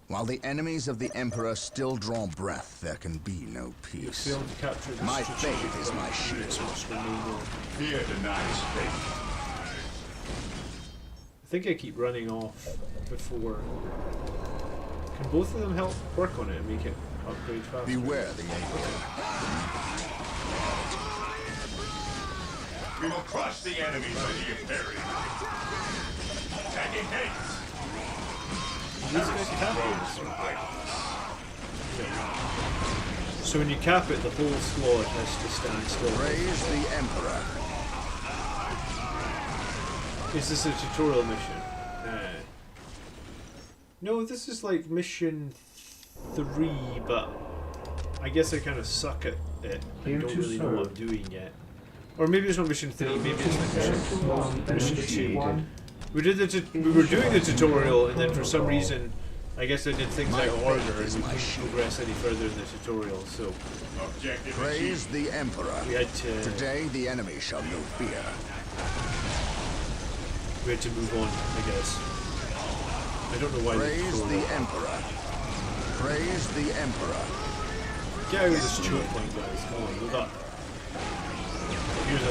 While the enemies of the Emperor still draw breath, there can be no peace. Failed to capture the My strategic faith is my shield. units which remain on. Fear denies faith. I think I keep running off before. Can both of them help work on it and make it upgrade faster? Beware the Emperor. We will crush the enemies of the Imperium. Taking haste. These guys cap it. So when you cap it, the whole squad has to stand still. Praise the Emperor. Is this a tutorial mission? No, this is like mission 3, but I guess I kind of suck at it. I Here don't to really know what I'm serve. doing yet. Or maybe it's not mission 3, maybe it's like mission 2. We were doing the tutorial, and then for some reason, I guess I did things My out of order, faith and is we my didn't shield. progress any further in the tutorial. So Objective Praise achieved. the Emperor. we had to Today the enemy shall know fear. move on, I guess. I don't know why. Praise they the Emperor. Praise the Emperor. Get out of this choke point, guys. Come on, move up. Here's a.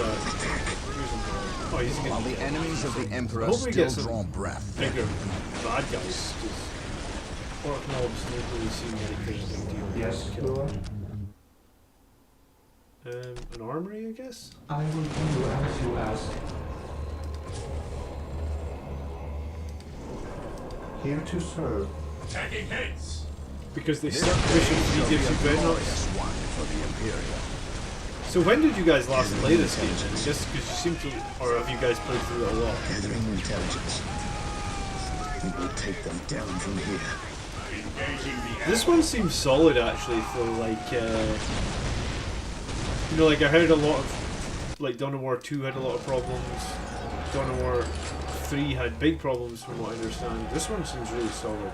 Oh, he's While getting the enemies of the Emperor Hope we still get some draw breath. bigger bad guys. 'Cause Orc mobs don't really seem like they're a big deal. Yes, Just kill Lord. them. An armory, I guess? I will do as you ask. Here to serve. Taking haste. Because they This stuck day mission 3 shall be gives a you dreadnoughts. glorious one for the Imperium. So when did you guys last play this game then? Just because you seem to, or have you guys played through it a lot? Gathering intelligence. We will take them down from here. Engaging the This one seems solid actually, though. Like, you know, like I heard a lot of, like Dawn of War 2 had a lot of problems. Dawn of War 3 had big problems, from what I understand. This one seems really solid.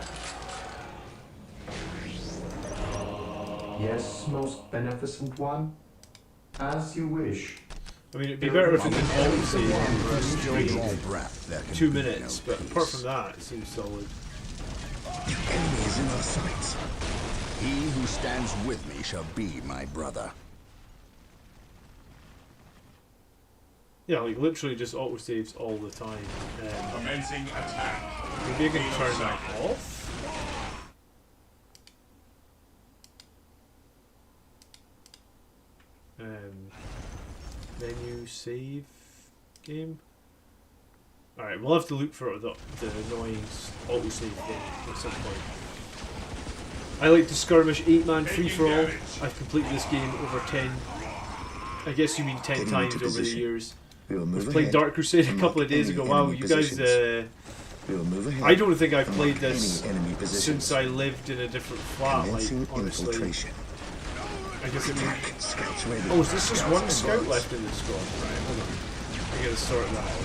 Yes, most beneficent one. As you wish. I mean, it'd be better if it didn't always say Draw breath. There can 2 be minutes, no but apart peace. from that, it seems solid. The enemy is in our sights. He who stands with me shall be my brother. Yeah, like literally just autosaves all the time. commencing attack. Maybe I can turn that off? Menu save game. Alright, we'll have to look for the annoying autosave thing at some point. I like to skirmish 8-man free-for-all. I've completed this game over 10. I guess you mean 10 Getting times into over the position. years. We will move We've played ahead. Dark Crusade a and couple mark of days any ago. Wow, enemy you guys. positions. We will move ahead. I don't think I've and played mark this any enemy positions. since I lived in a different flat. Like, Commencing honestly, infiltration. I guess it means. Attack. Scouts ready. Oh, is this just one Scouts scout advance. left in this squad? Right, hold on. I gotta sort that out.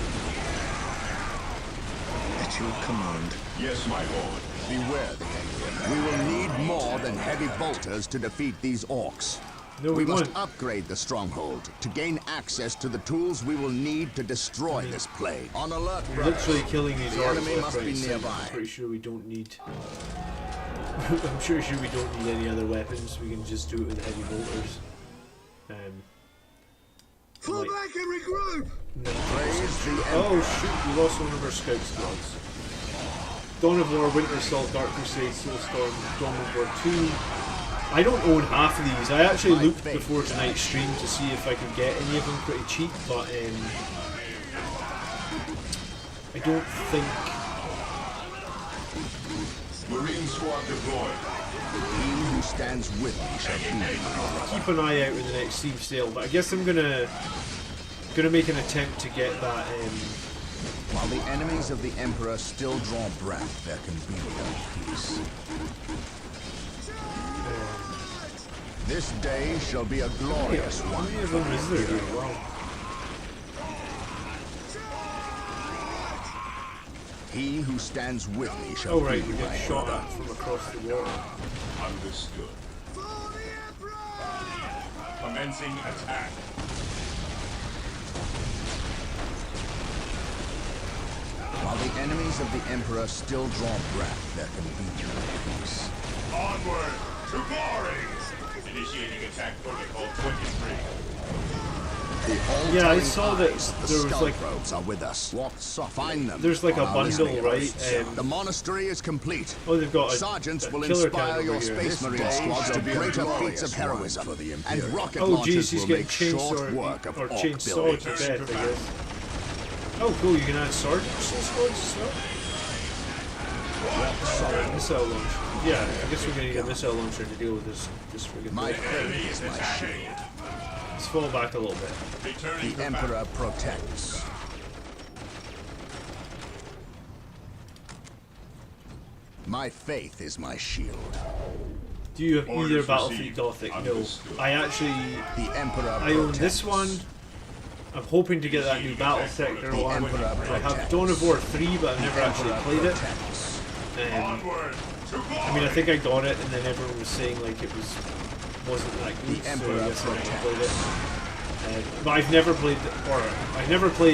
At your command. Yes, my lord. Beware the Alien. We will need more than heavy bolters to defeat these orcs. No, we must won't. upgrade the stronghold to gain access to the tools we will need to destroy this plague. On alert, brother. Literally killing these The orcs enemy left, must right, be and center. nearby. I'm pretty sure we don't need. I'm pretty sure we don't need any other weapons. We can just do it with heavy bolters. Fall Like- back and regroup! No. Praise the Oh shoot, we lost one of our scout squads. Dawn of War, Winter Assault, Dark Crusade, Soulstorm, Dawn of War 2. I don't own half of these. I actually My looked faith. before tonight's stream to see if I could get any of them pretty cheap, but I don't think. Marine squad deployed. He who stands with me shall be my brother. Keep an eye out in the next Steve sale, but I guess I'm gonna make an attempt to get that. While the enemies of the Emperor still draw breath, there can be no peace. This day shall be a glorious How one. many of them is there? here? Wow. He who stands with me shall Oh right, be we my get shot brother. at from across the water. Understood. Commencing attack. While the enemies of the Emperor still draw breath, there can be no peace. Onward to glory. Initiating attack protocol 23. Yeah, I saw that The there was like Skullcrows are with us. Walk soft. Find them. there's like a on our bundle, listening right? posts. The monastery is complete. Oh, they've got a Sergeants will killer inspire cannon your over here. Space Marine squads to greater feats of heroism, and rocket Oh launchers jeez, he's will getting make short chainsaw work of or orc chainsaw building. to death, I guess. Oh cool, you can add sergeants and squads as well. Missile launcher. Yeah, I guess we're gonna need a missile launcher to deal with this friggin' My thing. faith is my shield. Let's fall back a little bit. Returning The to Emperor protects. My faith is my shield. Do you have Orders either Battlefield received. Gothic? No. Understood. I actually The Emperor I own protects. this one. I'm hoping to get that new Battle Sector The one. Emperor I have protects. Dawn of War 3, but I've never actually Emperor played it. protects. Onward to glory. I mean, I think I got it, and then everyone was saying like it wasn't that good, The so Emperor I guess I protects. played it. But I've never played,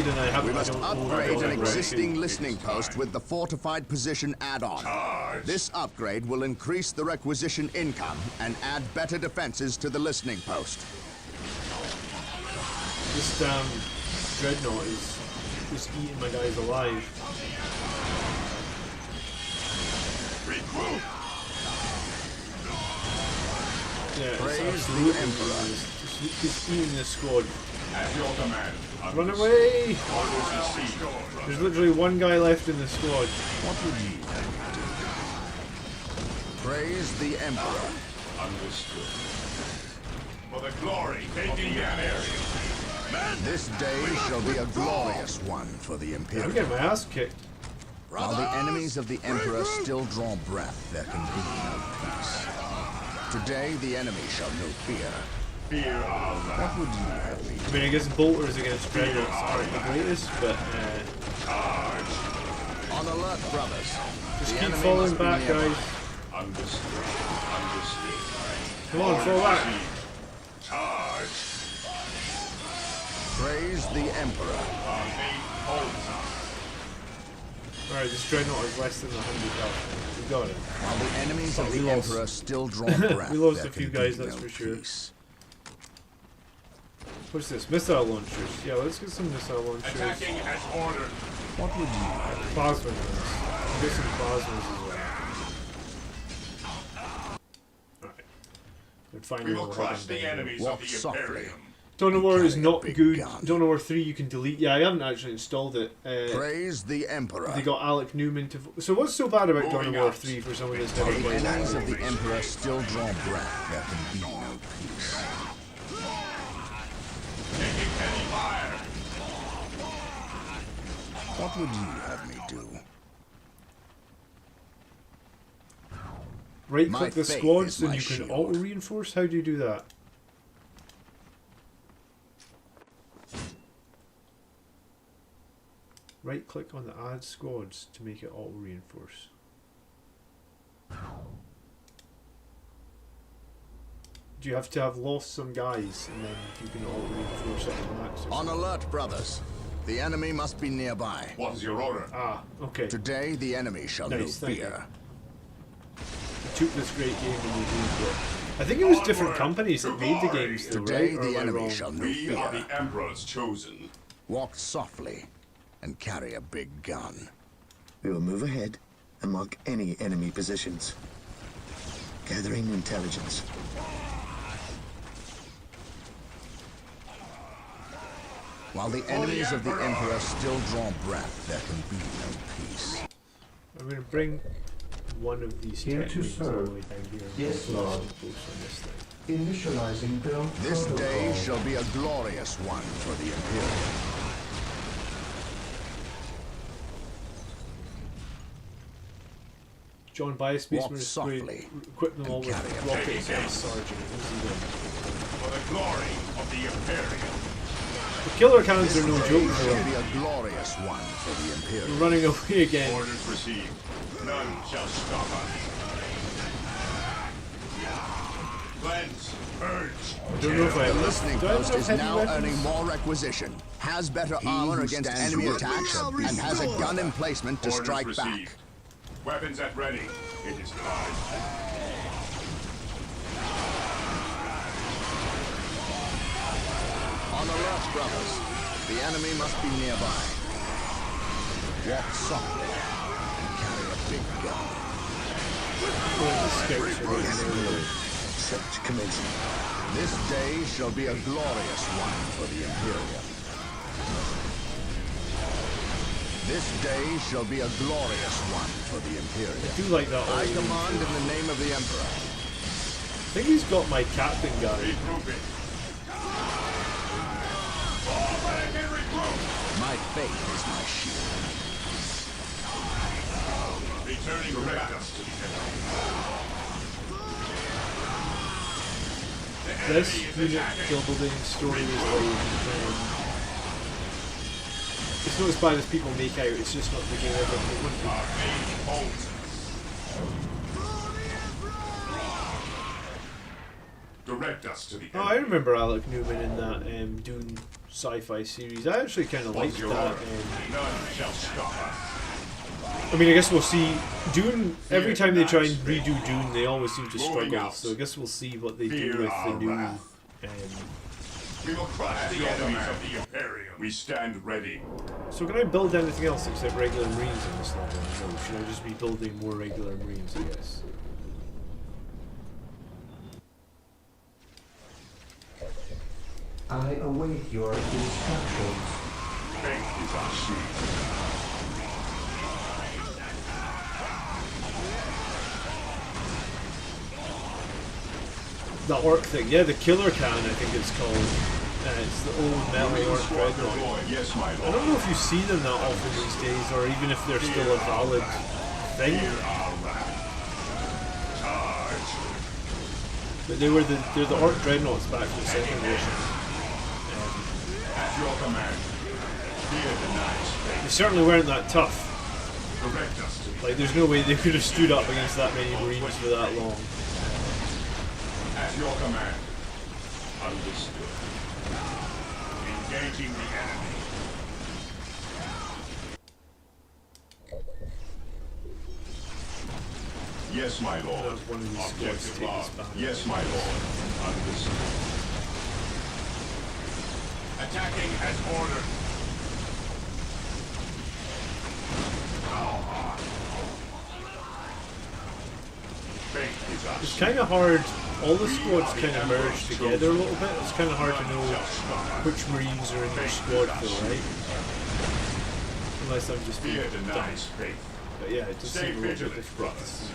and I haven't. We must I don't own upgrade Dawn an of War 2. existing listening post with the fortified position add-on. Charge. This upgrade will increase the requisition income and add better defenses to the listening post. This dreadnought is just eating my guys alive. Regroup. Yeah, it's Praise the absolutely Emperor. just eating this squad. At your command. Run away! Orders received. There's literally one guy left in the squad. What would you do? Praise the Emperor. Understood. For the glory, taking that area. This day shall be a glorious one for the I'm Imperium. getting my ass kicked. While the enemies of the Emperor still draw breath, there can be no peace. Today, the enemy shall know fear. Fear Allah. What would you have me I mean, I guess bolters against dreadnoughts aren't the greatest, but on alert, brothers? just The keep enemy falling must be back, nearby. guys. Understood. Understood. Come on, fall back. Charge. Praise the Emperor. Alright, this dreadnought is less than 100 health. We got it. While the enemies of we the lost. Emperor still draw breath, We lost there a few can guys, be that's no for sure. peace. What's this? Missile launchers. Yeah, let's get some missile launchers. Attacking as ordered. What would you have? Plasma guns. Get some plasmas as well. Alright. We'd find We will out crush the enemies Walk of the softly. Imperium. Dawn of War is Carry a not big good. gun. Dawn of War 3 you can delete. Yeah, I haven't actually installed it. Praise the Emperor. They got Alec Newman to... So what's so bad about Dawn of Moving War out. 3 for someone that's While never the played enemies it? of the Emperor still draw breath, there can be no peace. Taking heavy fire. What would you have me do? Right My click the faith squads is and my you can shield. auto reinforce? How do you do that? Right click on the add squads to make it auto reinforce. Do you have to have lost some guys and then you can auto reinforce it to max or On something? alert, brothers. The enemy must be nearby. What is your order? Ah, okay. Today, the enemy shall know Nice, thank fear. You took this great game and you moved it. I think it was different companies that made the games though, Today, right? Or the am I enemy wrong? shall know We are fear. the Emperor's chosen. Walk softly and carry a big gun. We will move ahead and mark any enemy positions. Gathering intelligence. While the enemies of the Emperor still draw breath, there can be no peace. I'm going to bring one of these Here to techniques all the serve. way down here. Yes, Lord. On this thing. Initializing build This protocol. day shall be a glorious one for the Imperium. John, buy a spaceman Walk is softly great. Equip them all and with carry a rockets big and gun. sergeant. Easy win. For the glory of the Imperium. The killer cannons This are no day joke shall though. be a glorious one for the We're Imperium. running away again. Orders received. None shall stop us. Cleanse. Purge. I don't know if I The have listening do I have post enough is heavy now weapons? earning more requisition, has better armor who against stands enemy with me attacks, shall and has a restore. gun emplacement to Orders strike received. back. Weapons at ready. It is time. On alert, brothers. The enemy must be nearby. Walk softly and carry a big gun. The scouts are running away. Search commencing. This day shall be a glorious one for the Imperium. This day shall be a glorious one for the I Imperium. do like that. I already. command in the name of the Emperor. I think he's got my captain guy. Regrouping. All back and regroup. My faith is my shield. Returning to battle. This unit building story is like it's not as bad as people make out, it's just not the game ever it would be. Our main holds. Direct us to the Oh, I remember Alec Newman in that Dune sci-fi series. I actually kind of liked What's your that. order? None shall stop us. I mean, I guess we'll see. Dune, every time they try and redo Dune, they always seem to Moving struggle. out. So I guess we'll see what they Fear do with the our new. wrath. We will crush the enemies of the Imperium. We stand ready. So can I build anything else except regular Marines in this level? No, should I just be building more regular Marines, I guess? I await your instructions. Faith is our shield. The orc thing, yeah, the killer cannon I think it's called. It's the old metal orc dreadnought. Yes, my I lord. don't know if you see them that often these days, or even if they're still a valid thing. But they're the orc dreadnoughts back from the second edition. At your command. Fear denies faith. They certainly weren't that tough. Direct us to the Like, there's no way they could have stood up against that many marines for that long. At your command. Understood. Engaging the enemy. Yes, my lord. Have one of these squads Objective take log. this back. Yes, my lord. Understood. Attacking as ordered. Faith is us. It's kind of hard. All the squads kind of merge together a little bit. It's kind of hard to know which marines are in your squad, though, right? Unless I'm just being Fear dumb. denies faith. But yeah, it does Stay seem a little bit vigilant, difficult. brothers.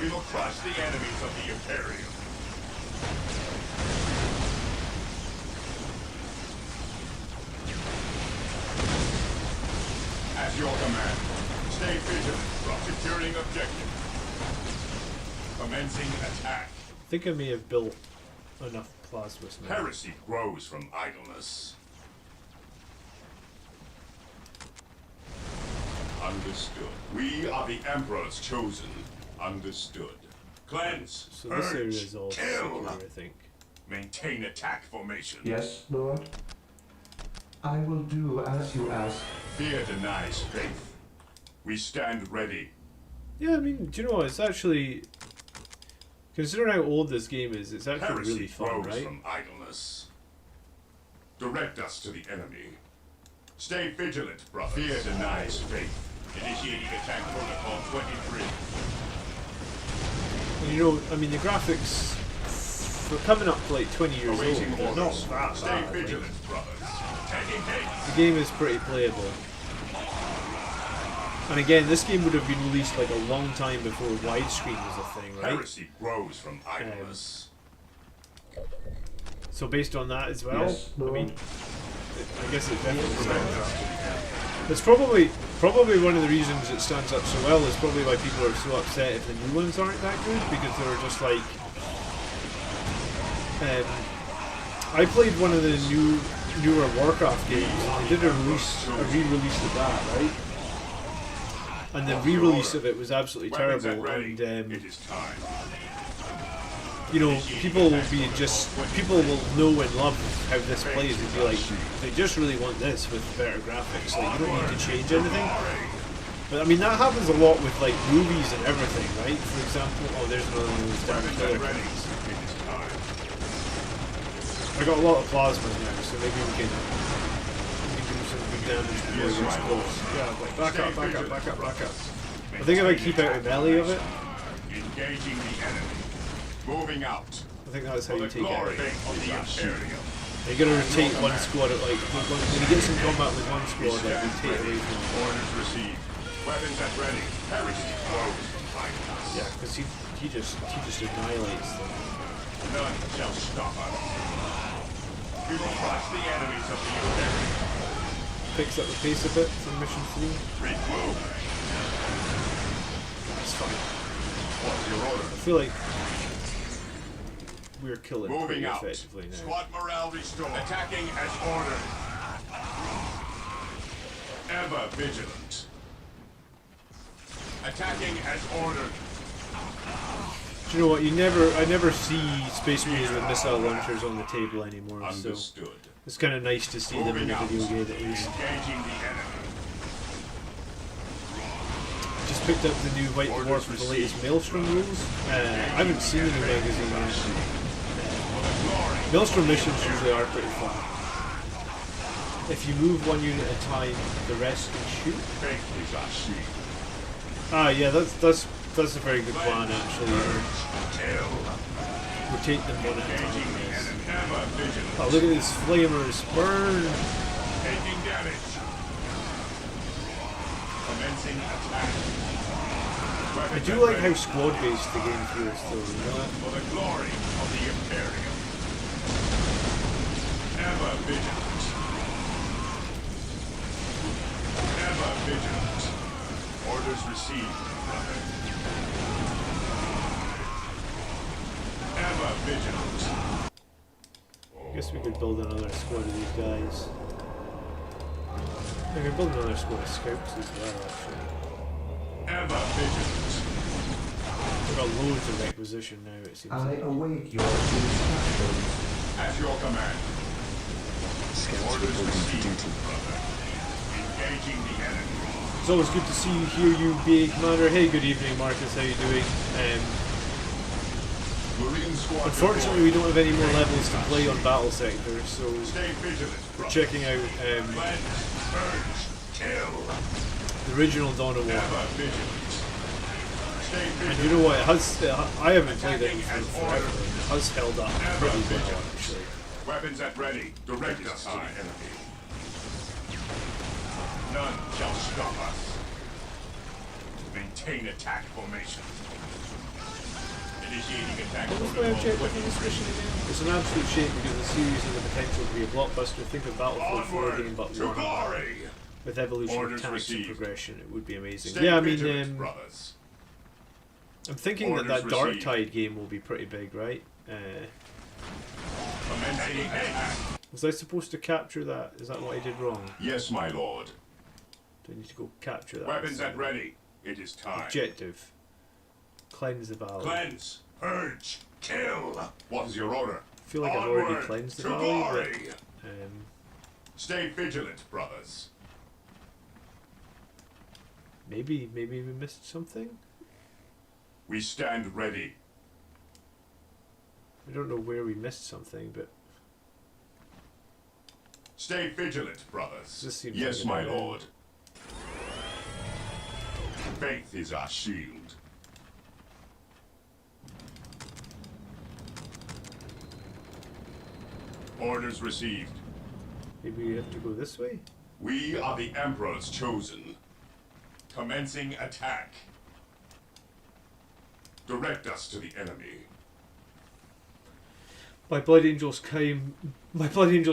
We will crush the enemies of the Imperium. At your command. Stay vigilant. Securing objective. Commencing attack. I think I may have built enough plasmas now. Heresy grows from idleness. Understood. We are the Emperor's chosen. Understood. Cleanse. So this area Purge, is all kill. secure, I think. Maintain attack formation. Yes, Lord? I will do as you ask. Fear denies faith. We stand ready. Yeah, I mean, do you know what? It's actually, considering how old this game is, it's actually Heresy really fun, grows right? from idleness. Direct us to the enemy. Stay vigilant, brother. Fear denies faith. Initiating attack protocol 23. And you know, I mean, the graphics, for coming up to like 20 years old, Awaiting they're not orders. that Stay bad. Like, vigilant, brothers. Taking haste. the game is pretty playable. And again, this game would have been released like a long time before widescreen was a thing, right? Heresy grows from idleness. So based on that as well, Yes, I Lord. mean, I guess it definitely Direct stands us up. to the enemy. It's probably one of the reasons it stands up so well is probably why people are so upset if the new ones aren't that good, because they were just like, I played one of the newer Warcraft games, and they did a re-release of that, right? And the re-release of it was absolutely Weapons at terrible, ready. and It is time. you know, people will know and love how this plays and be like, they just really want this with better graphics. Like, you don't need to change anything. But I mean, that happens a lot with like movies and everything, right? For example, oh, there's another one of those damn Weapons killer at ready. things. It is time. I got a lot of plasmas now, so maybe we can do some good damage before it gets close. Yeah, like back up. I think if I keep out a melee of it, Engaging the enemy. Moving out. I think that's how For you the take it out. glory of the Imperium. You gotta rotate one squad at like, when you get some combat with one squad, like, rotate away from them. Orders received. Weapons at ready. Heresy grows from idleness. Yeah, because he just annihilates them. None shall stop us. We will crush the enemies of the Imperium. Picks up the pace a bit from mission 3. Regroup. It's fine. What's your order? I feel like we're killing Moving pretty out. effectively now. Squad morale restored. Attacking as ordered. Ever vigilant. Attacking as ordered. Do you know what? I never see Space Marines with missile launchers on the table anymore, so Understood. it's kind of nice to see them in Moving a out. video game at least. Engaging the enemy. Just picked up the new White Dwarf with the latest Maelstrom rules. I haven't seen the new magazine yet. Maelstrom missions usually are pretty fun. If you move one unit at a time, the rest can shoot. Faith is our shield. Ah, yeah, that's a very good plan actually. Kill. Rotate them one at a Engaging the time. enemy. Ever vigilant. Oh, look at these flamers burn! Taking damage. Commencing attack. I do like how squad-based the game feels though, you know that? For the glory of the Imperium. Ever vigilant. I guess we could build another squad of these guys. We could build another squad of scouts as well, actually. Ever vigilant. We've got loads of requisition now, it seems I like. await your instructions. At your command. Scouts Orders reporting for received, duty. brother. Engaging the enemy. It's always good to see you, hear you, BA Commander. Hey, good evening, Marcus. How you doing? Marine squad. Unfortunately, we don't have any more levels to play on Battle Sector, so Stay vigilant, we're brother. checking out Cleanse, purge, kill. the original Dawn of War. Ever vigilant. Stay And vigilant. you know what? It has. I haven't played it for forever. It has held up pretty well, actually. Weapons at ready. Direct us to the enemy. None shall stop us. Maintain attack formation. Initiating attack protocol. It's an absolute shame because the series has the potential to be a blockbuster. Think of Battlefield 4 Onward game, but to one glory. with evolution Orders of tanks and received. progression. It would be amazing. Stay Yeah, I vigilant, mean, brothers. I'm thinking that Orders Dark received. Tide game will be pretty big, right? Commencing attack. Was I supposed to capture that? Is that what I did wrong? Yes, my lord. Do I need to go capture that? Weapons at ready. It is time. Objective. Cleanse the valley. Cleanse, purge, kill. What is your order? I feel like I've already Onward cleansed the to valley, glory. but Stay vigilant, brothers. maybe we missed something. We stand ready. I don't know where we missed something, but Stay vigilant, brothers. This seems Yes, like my a good idea. lord. Faith is our shield. Orders received. maybe we have to go this way. We are the Emperor's chosen. Commencing attack. Direct us to the enemy. My Blood Angel's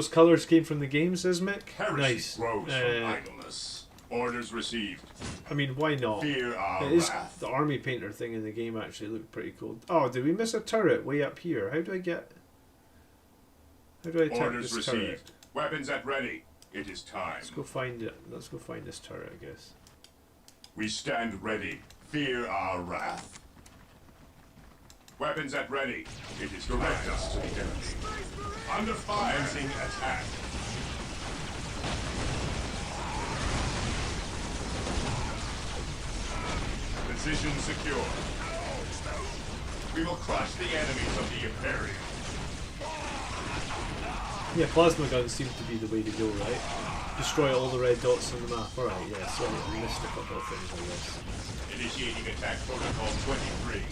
colours came from the game, says Mick. Heresy Nice. grows from idleness. Orders received. I mean, why not? Fear our It is wrath. the army painter thing in the game actually looked pretty cool. Oh, did we miss a turret way up here? How do I attack Orders this received. turret? Weapons at ready. It is time. Let's go find it. Let's go find this turret, I guess. We stand ready. Fear our wrath. Weapons at ready. It is direct us to the enemy. Under fire. Commencing attack. Position secure. We will crush the enemies of the Imperium. Yeah, plasma guns seem to be the way to go, right? Destroy all the red dots on the map. Alright, yeah, sorry, I missed a couple of things, I guess. Initiating attack protocol 23.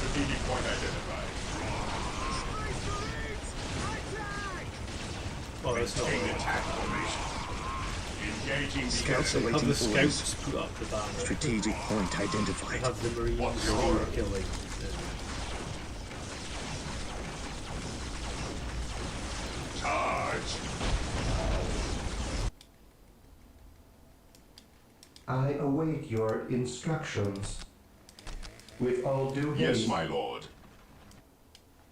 Strategic point identified. Oh, that's not Maintain right. attack formation. Engaging the Scouts enemy. Have awaiting the orders. scouts put up the banner. Strategic point identified. Have the marines What's do your the order? killing. Charge. I await your instructions. With all due Yes, haste. my lord.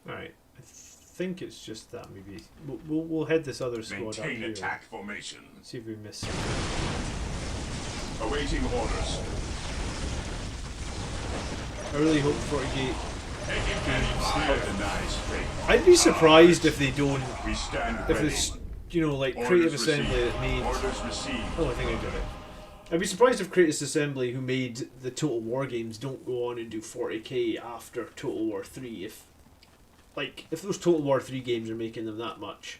Alright, I think it's just that maybe. We'll head this other squad up Maintain here. attack formation. See if we miss something. Awaiting orders. I really hope 40k. Taking fire denies faith. I'd be surprised if they don't. We stand If ready. it's, you know, like Orders Creative Assembly received. that made. Orders received. Oh, I think I did it. I'd be surprised if Creative Assembly, who made the Total War games, don't go on and do 40k after Total War 3. If those Total War 3 games are making them that much,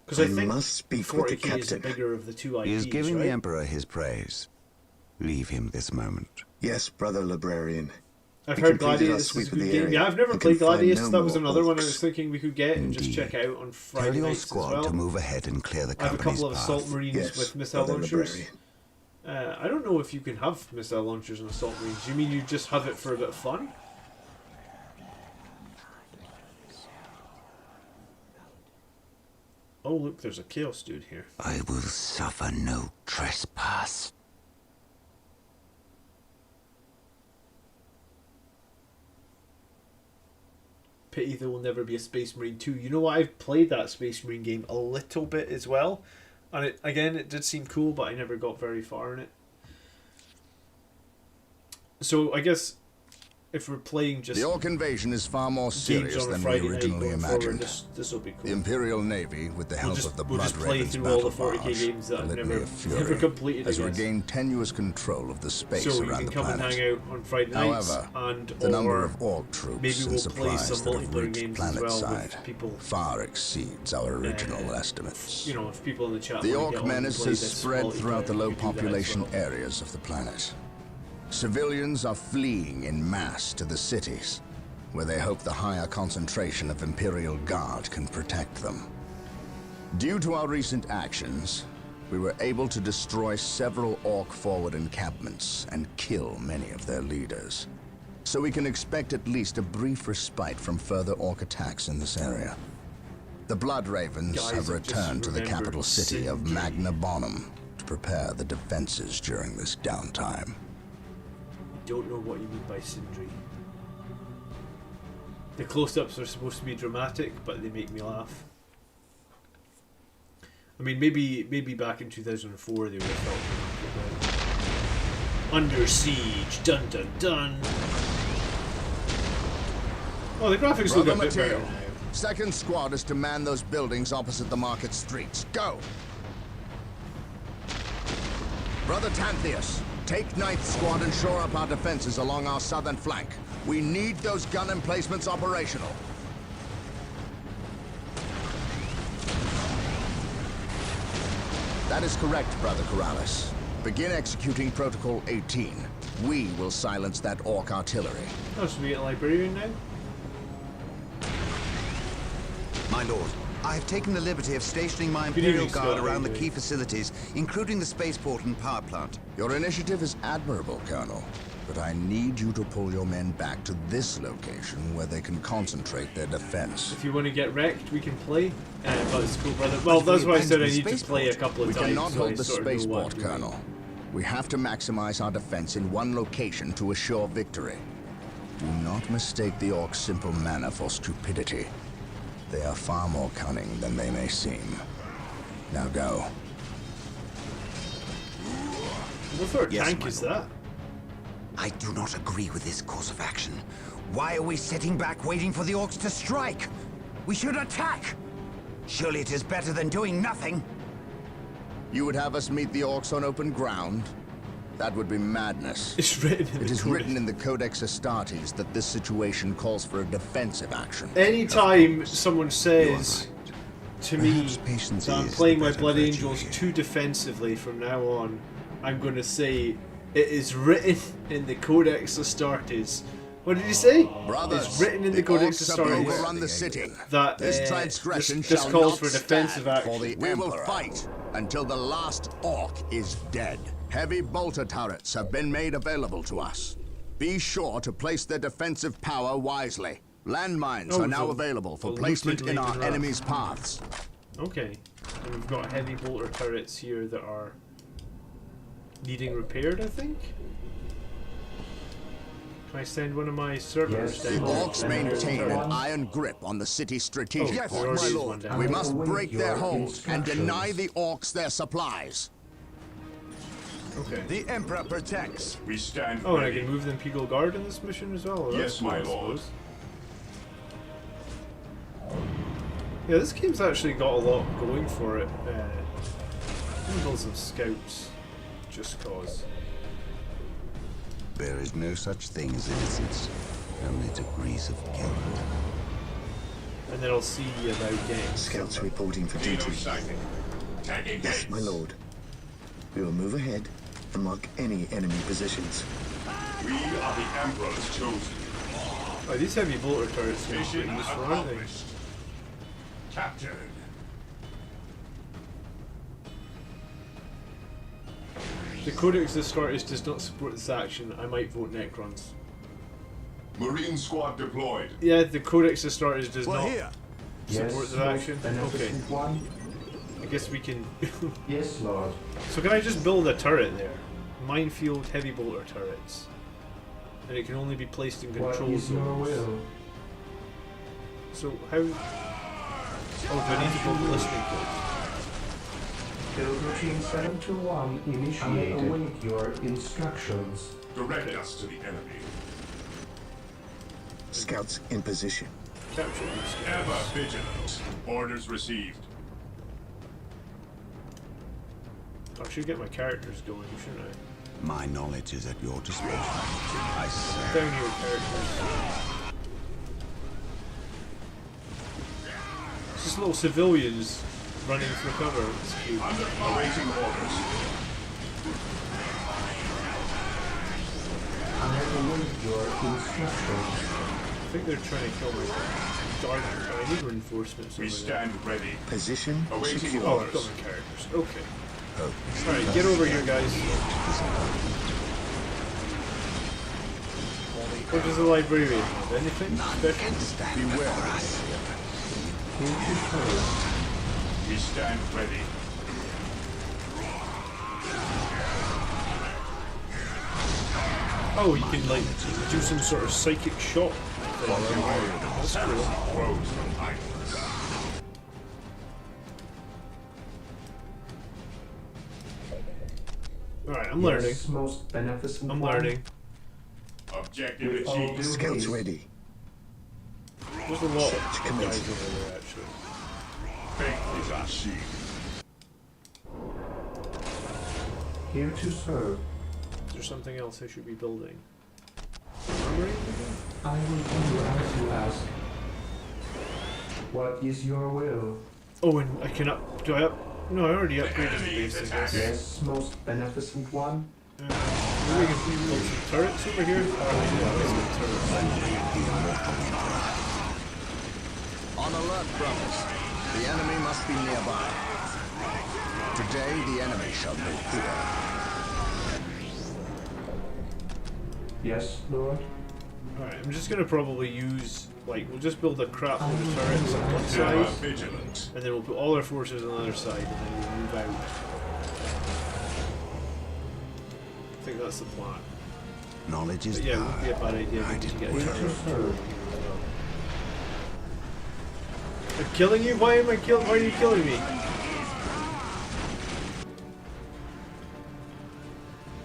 because I think must speak with the 40k is the captain. bigger of the two IPs, He is giving right? the Emperor his praise. Leave him this moment. Yes, brother librarian. I've We heard completed our Gladius is sweep a of good the game. area Yeah, I've never and played can find Gladius. no That was more another one I orcs. was thinking we could get and just Indeed. check out on Tell Friday your nights as squad well. to move ahead and clear the I have a company's couple of assault path. marines Yes, with missile brother launchers. librarian. I don't know if you can have missile launchers and assault marines. You mean you just have it for a bit of fun? Oh look, there's a chaos dude here. I will suffer no trespass. Pity there will never be a Space Marine 2. You know what? I've played that Space Marine game a little bit as well. And it did seem cool, but I never got very far in it. So I guess if we're playing just The Orc invasion is far more games serious on a than we Friday night originally going forward, imagined. this will be cool. The Imperial Navy, with the help of the we'll Blood just play Ravens through all the battle 40k barge, games that the I've Litany never of Fury, never completed. has I guess. regained tenuous control of the space So you around can the come and planet. hang out on Friday nights, However, and the number or of Orc troops maybe and we'll play supplies some that have multiplayer reached games as planet well side with people. far exceeds our original estimates. You know, if people in the chat The want to Orc get on and menace play has this spread throughout the multiplayer, low we can do that as population well. areas of the planet. Civilians are fleeing in mass to the cities, where they hope the higher concentration of Imperial Guard can protect them. Due to our recent actions, we were able to destroy several Orc forward encampments and kill many of their leaders. So we can expect at least a brief respite from further Orc attacks in this area. The Blood Ravens Guys, have I've just returned to the remembered capital city of Sindri. Magna Bonum to prepare the defenses during this downtime. I don't know what you mean by Sindri. The close-ups are supposed to be dramatic, but they make me laugh. I mean, maybe back in 2004 they would have felt Under Siege, dun dun dun. Oh, the graphics look a Brother bit better Mateo, now. Second squad is to man those buildings opposite the market streets. Go! Brother Tantheus, take 9th squad and shore up our defenses along our southern flank. We need those gun emplacements operational. That is correct, Brother Corrales. Begin executing Protocol 18. We will silence that Orc artillery. Oh, so we get a librarian now? My lord, I have taken the liberty of stationing my Good Imperial evening, Guard Scott. around the How you key doing? facilities, including the spaceport and power plant. Your initiative is admirable, Colonel, but I need you to pull your men back to this location where they can concentrate their defense. If you want to get wrecked, we can play. But it's cool, brother. Well, that's why I said I need to play a couple of We times. cannot so I hold the sort of know what spaceport, I'm doing. Colonel. We have to maximize our defense in one location to assure victory. Do not mistake the Orcs' simple manner for stupidity. They are far more cunning than they may seem. Now go. What sort of Yes, tank my is lord. that? I do not agree with this course of action. Why are we sitting back waiting for the Orcs to strike? We should attack! Surely it is better than doing nothing. You would have us meet the Orcs on open ground? That would be madness. It's written in It the is code. written in the Codex Astartes that this situation calls for a defensive action. Anytime someone says to me Perhaps patience that I'm is playing the my better Blood virtue Angels here. too defensively from now on, I'm going to say it is written in the Codex Astartes. What did you say? Brothers, It's written in the Codex Orcs have Astartes overrun the city. that This transgression this shall calls not for defensive stand action. for the We will fight until the last Orc is dead. Heavy bolter turrets have been made available to us. Be sure to place their defensive power wisely. Landmines Oh, are now so- available for so placement looted in our Legion Wrath. enemies' paths. Okay, and we've got heavy bolter turrets here that are needing repaired, I think. Can I send one of my servers Yes. The down there Orcs to repair the maintain turret? an iron grip on the city's strategic Yes, points. my lord. We I must await break their your hold and deny instructions. the Orcs their supplies. Okay. The Emperor protects. We stand Oh, and I ready. can move the Imperial Guard in this mission as well? Yes, That's cool, my I lord. suppose. Yeah, this game's actually got a lot going for it. Handles of scouts, just cause. There is no such thing as innocence, only degrees of guilt. And then I'll see about getting Scouts reporting for Dino duty. sighted. Tagging Yes, gates. my lord. We will move ahead and mark any enemy positions. We are the Emperor's chosen. Oh, these heavy bolter turrets are Mission pretty useful, aren't they? accomplished. Captured. The Codex Astartes does not support this action. I might vote Necrons. Marine squad deployed. Yeah, the Codex Astartes does not here. Yes, support the Lord action. Okay, Beneficent One. I guess we can. Yes, Lord. So can I just build a turret there? Minefield heavy bolter turrets. And it can only be placed in What control is your zones. will? So how? Oh, do I need to build a listening post? Build routine 721 initiated. I await your instructions. Direct us to the enemy. Scouts in position. Capture these Ever guys. vigilant. Orders received. I should get my characters going, shouldn't I? My knowledge is at your disposal. I serve. Down your characters. It's just little civilians running for cover. It's cute. Awaiting orders. I await your instructions. I think they're trying to kill my dark. I need reinforcements We over there. stand ready. Position Awaiting secure. Oh, I've orders. got my characters. Okay. Alright, get over here, guys. What does the librarian have? Anything special? Beware. We stand ready. Oh, you can like do some sort of psychic shot. That's cool. Rose from idleness. Alright, I'm learning. Yes, most beneficent I'm one. learning. Objective With all achieved. due Scouts haste. ready. There's a lot of Search guys commencing. over there, actually. Faith is our shield. Here to serve. Is there something else I should be building? Armory, maybe? I will do as you ask. What is your will? Oh, and I can up. Do I up? No, I already upgraded the base, I guess. Yes, most beneficent one. Maybe I can build some turrets over here? On alert, brothers. The enemy must be nearby. Today, the enemy shall know fear. Yes, Lord. Alright, I'm just gonna probably use, like, we'll just build a crap load of turrets on one Ever side, vigilant. and then we'll put all our forces on the other side, and then we'll move out. I think that's the plan. Knowledge is But yeah, it wouldn't be a power. bad idea I maybe to didn't get a Here to turret. serve. I'm killing you? Why am I kill? Why are you killing me?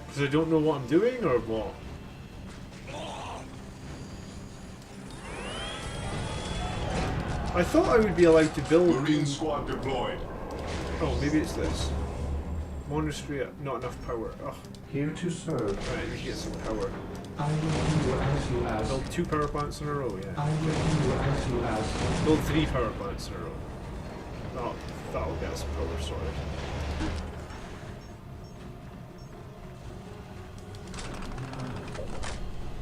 Because I don't know what I'm doing, or what? I thought I would be allowed to build. Marine squad deployed. Oh, maybe it's this. Monastery, not enough power. Ugh. Here to serve. Alright, I need to get some power. I will do as you ask. Build 2 power plants in a row, yeah. I will do as you ask. Build 3 power plants in a row. Oh, that'll get some power sorted.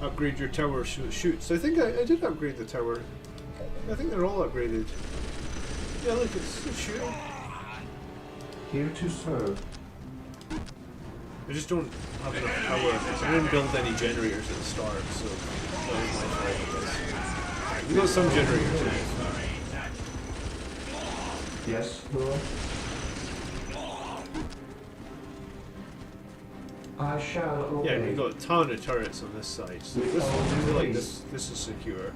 Upgrade your tower so it shoots. I think I did upgrade the tower. I think they're all upgraded. Yeah, look, it's shooting. Here to serve. I just don't have enough power. I didn't build any generators at the start, so that was my fault, I guess. We got some generators now. Yes, Lord. I shall obey. Yeah, we got a ton of turrets on this side, so this, I feel like this is secure.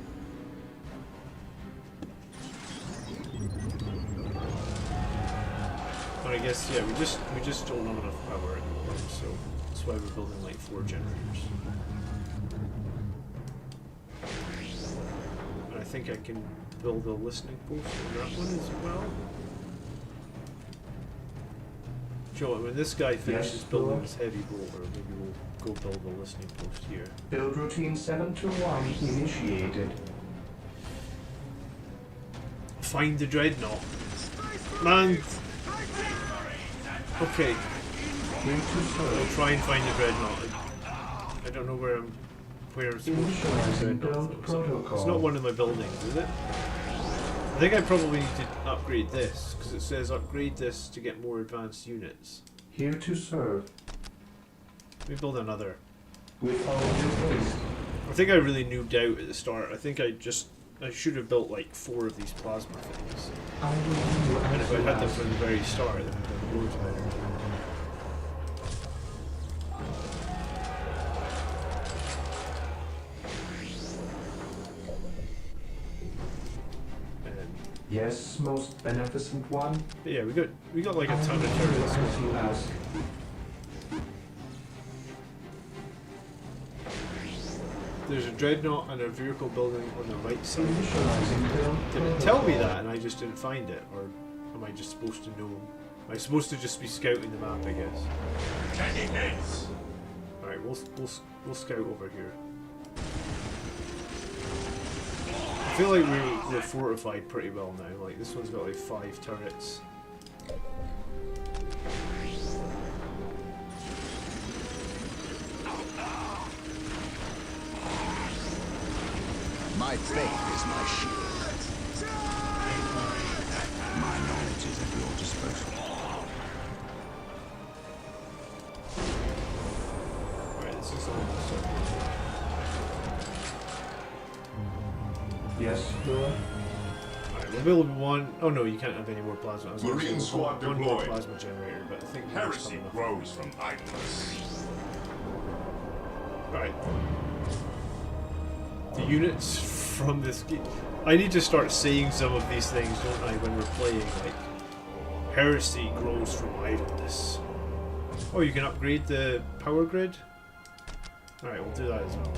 But I guess yeah, we just don't have enough power at the moment, so that's why we're building like 4 generators. And I think I can build a listening post on that one as well. Joe, when this guy finishes Yes, building Lord. his heavy bolter, maybe we'll go build a listening post here. Build routine 721 initiated. Find the dreadnought. Man! Okay, Here to I'll serve. try and find the dreadnought. I don't know where I'm supposed to find the Initializing dreadnought. build It's not protocol. one of my buildings, is it? I think I probably need to upgrade this, because it says upgrade this to get more advanced units. Here to serve. Let me build another. With all due haste. I think I really noobed out at the start. I think I should have built like 4 of these plasma things. I will do And as if I you had them ask. from the very start, then I'd have loads better. Yes, most beneficent one. But yeah, we got like a ton of As turrets. you ask. There's a dreadnought and a vehicle building on the right side. Initializing build Did it tell me protocol. that and I just didn't find it? Or am I just supposed to know? Am I supposed to just be scouting the map, I guess? Taking hits. Alright, we'll scout over here. I feel like we're fortified pretty well now. Like, this one's got like 5 turrets. My faith is my shield. My knowledge is at your disposal. Alright, this is almost up. Yes, Lord. Alright, we'll build one. Oh no, you can't have any more plasma. I was gonna Marine say squad one more deployed. plasma generator, but I think that's Heresy enough. grows from idleness. Right. The units from this game. I need to start saying some of these things, don't I, when we're playing? Like, heresy grows from idleness. Oh, you can upgrade the power grid? Alright, we'll do that as well.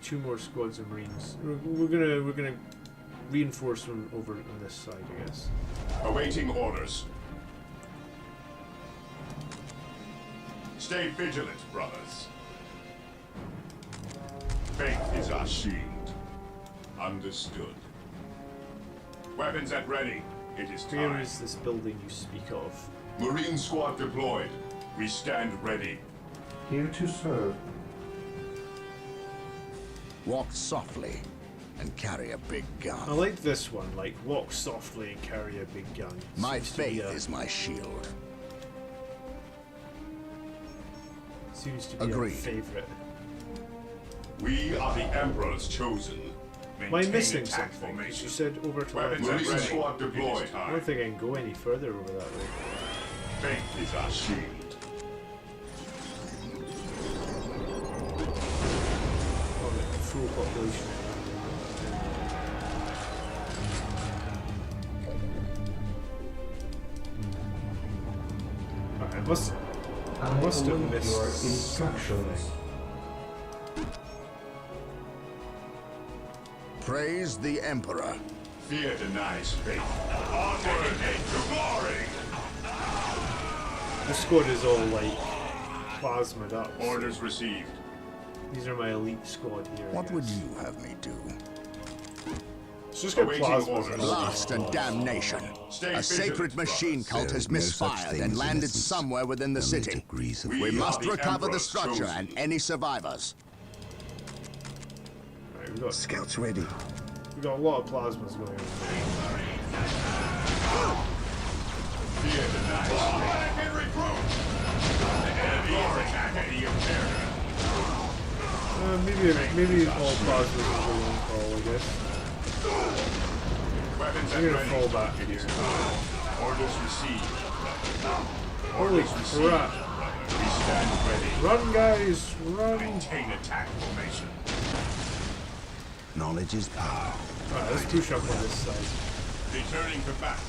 2 more squads of Marines. We're gonna reinforce them over on this side, I guess. Awaiting orders. Stay vigilant, brothers. Faith is our shield. Understood. Weapons at ready. It is Where time. is this building you speak of? Marine squad deployed. We stand ready. Here to serve. Walk softly and carry a big gun. I like this one, like walk softly and carry a big gun. My Seems to be faith a- is my shield. Seems to be Agreed. a favorite. We are the Emperor's chosen. Am I Maintain missing attack something? 'Cause formation. you said over to Weapons left. at ready. Squad deployed. It is I time. don't think I can go any further over that way. Faith is our shield. Oh, the full population. Alright, I must I Must have await missed your instructions. Praise the Emperor. Fear denies faith. Onward to glory. the squad is all like plasmaed up. so Orders received. these are my elite squad here. I What would guess. you have me do? It's just got Awaiting plasmas orders. and all these Blast and squads. damnation. Stay A sacred vigilant, machine brothers. cult There has is no such misfired thing and as landed innocence, somewhere within the only city. degrees of We We are must the recover the Emperor's structure chosen. and any survivors. Right, we got Scouts ready. a lot of plasmas going on. Fear denies faith. And recruit. The enemy is attacking the Imperium. Maybe all plasmas is the long call, I guess. Weapons I'm at gonna ready. fall back It is here. time. Orders received. Holy Orders received. crap. We stand ready. Run, guys! Run! Maintain attack formation. knowledge is power. Alright, let's push up on this side. Returning to battle.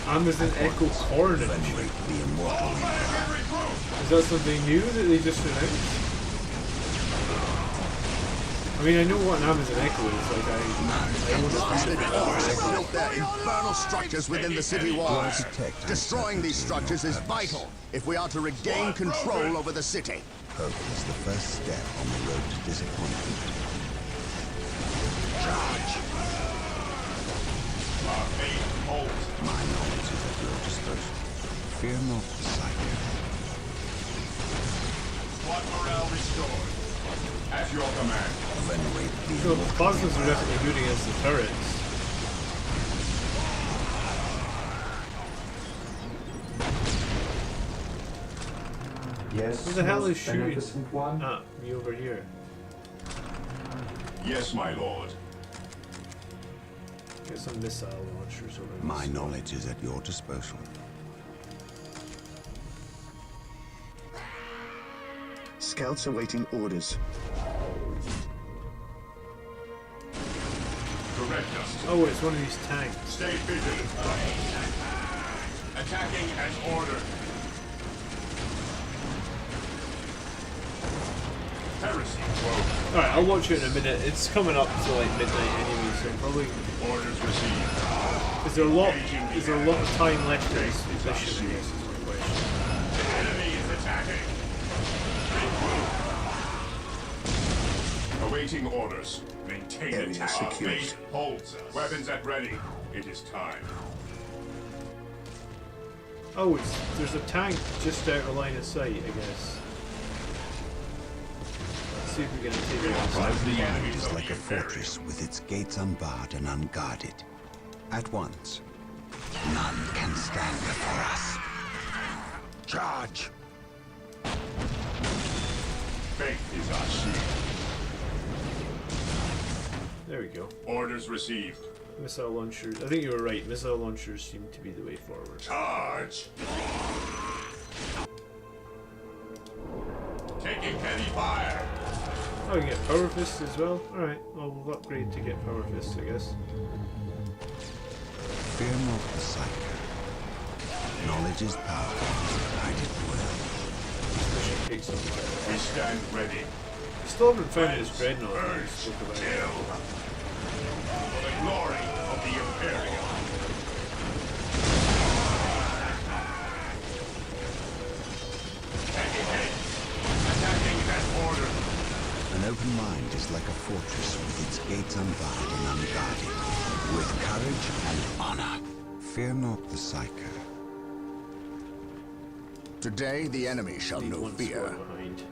Amazon Echo Carnage. Venerate the immortal. And recruit. Is that something new that they just announced? I mean, I know what an Amazon Echo is. Like, I Blasted orcs have built their infernal structures within the city walls. Protect and Destroying these serve structures is purpose. vital if we are to regain control over the city. Hope is the first step on the road to disappointment. Our faith holds. My knowledge is at your disposal. Fear not the sight. Squad morale restored. At your command. Venerate the So the immortal. plasmas are definitely good against the turrets. Yes, Who the hell most is shooting? beneficent one. Ah, me over here. Yes, my lord. Get some missile launchers over My this. knowledge is at your disposal. Scouts awaiting orders. Direct us to Oh, it's one of these tanks. Stay vigilant, brothers. Attacking as ordered. Heresy, whoa. Alright, I'll watch it in a minute. It's coming up to like midnight anyway, so probably. Orders received. Is there a lot of time left in this position, I guess is my question. The enemy is attacking. Awaiting orders. Maintain Area attack. secured. Fate holds us. Weapons at ready. It is time. Oh, there's a tank just out of line of sight, I guess. Let's see if we can take it out. The mind is like a fortress with its gates unbarred and unguarded. At once, none can stand before us. Charge! Faith is our shield. There we go. Orders received. Missile launchers. I think you were right. Missile launchers seem to be the way forward. Charge! Taking heavy fire. Oh, you can get power fists as well. Alright, well we'll upgrade to get power fists, I guess. Fear not the psyker. Knowledge is power. Hide it well. This mission takes some time. We stand ready. Still haven't found this dreadnought that we spoke about. Kill. For the glory of the Imperium. Taking hit. Attacking as ordered. An open mind is like a fortress with its gates unbarred and unguarded. With courage and honor. Fear not the psyker. Today the enemy shall Leave know one fear. squad behind.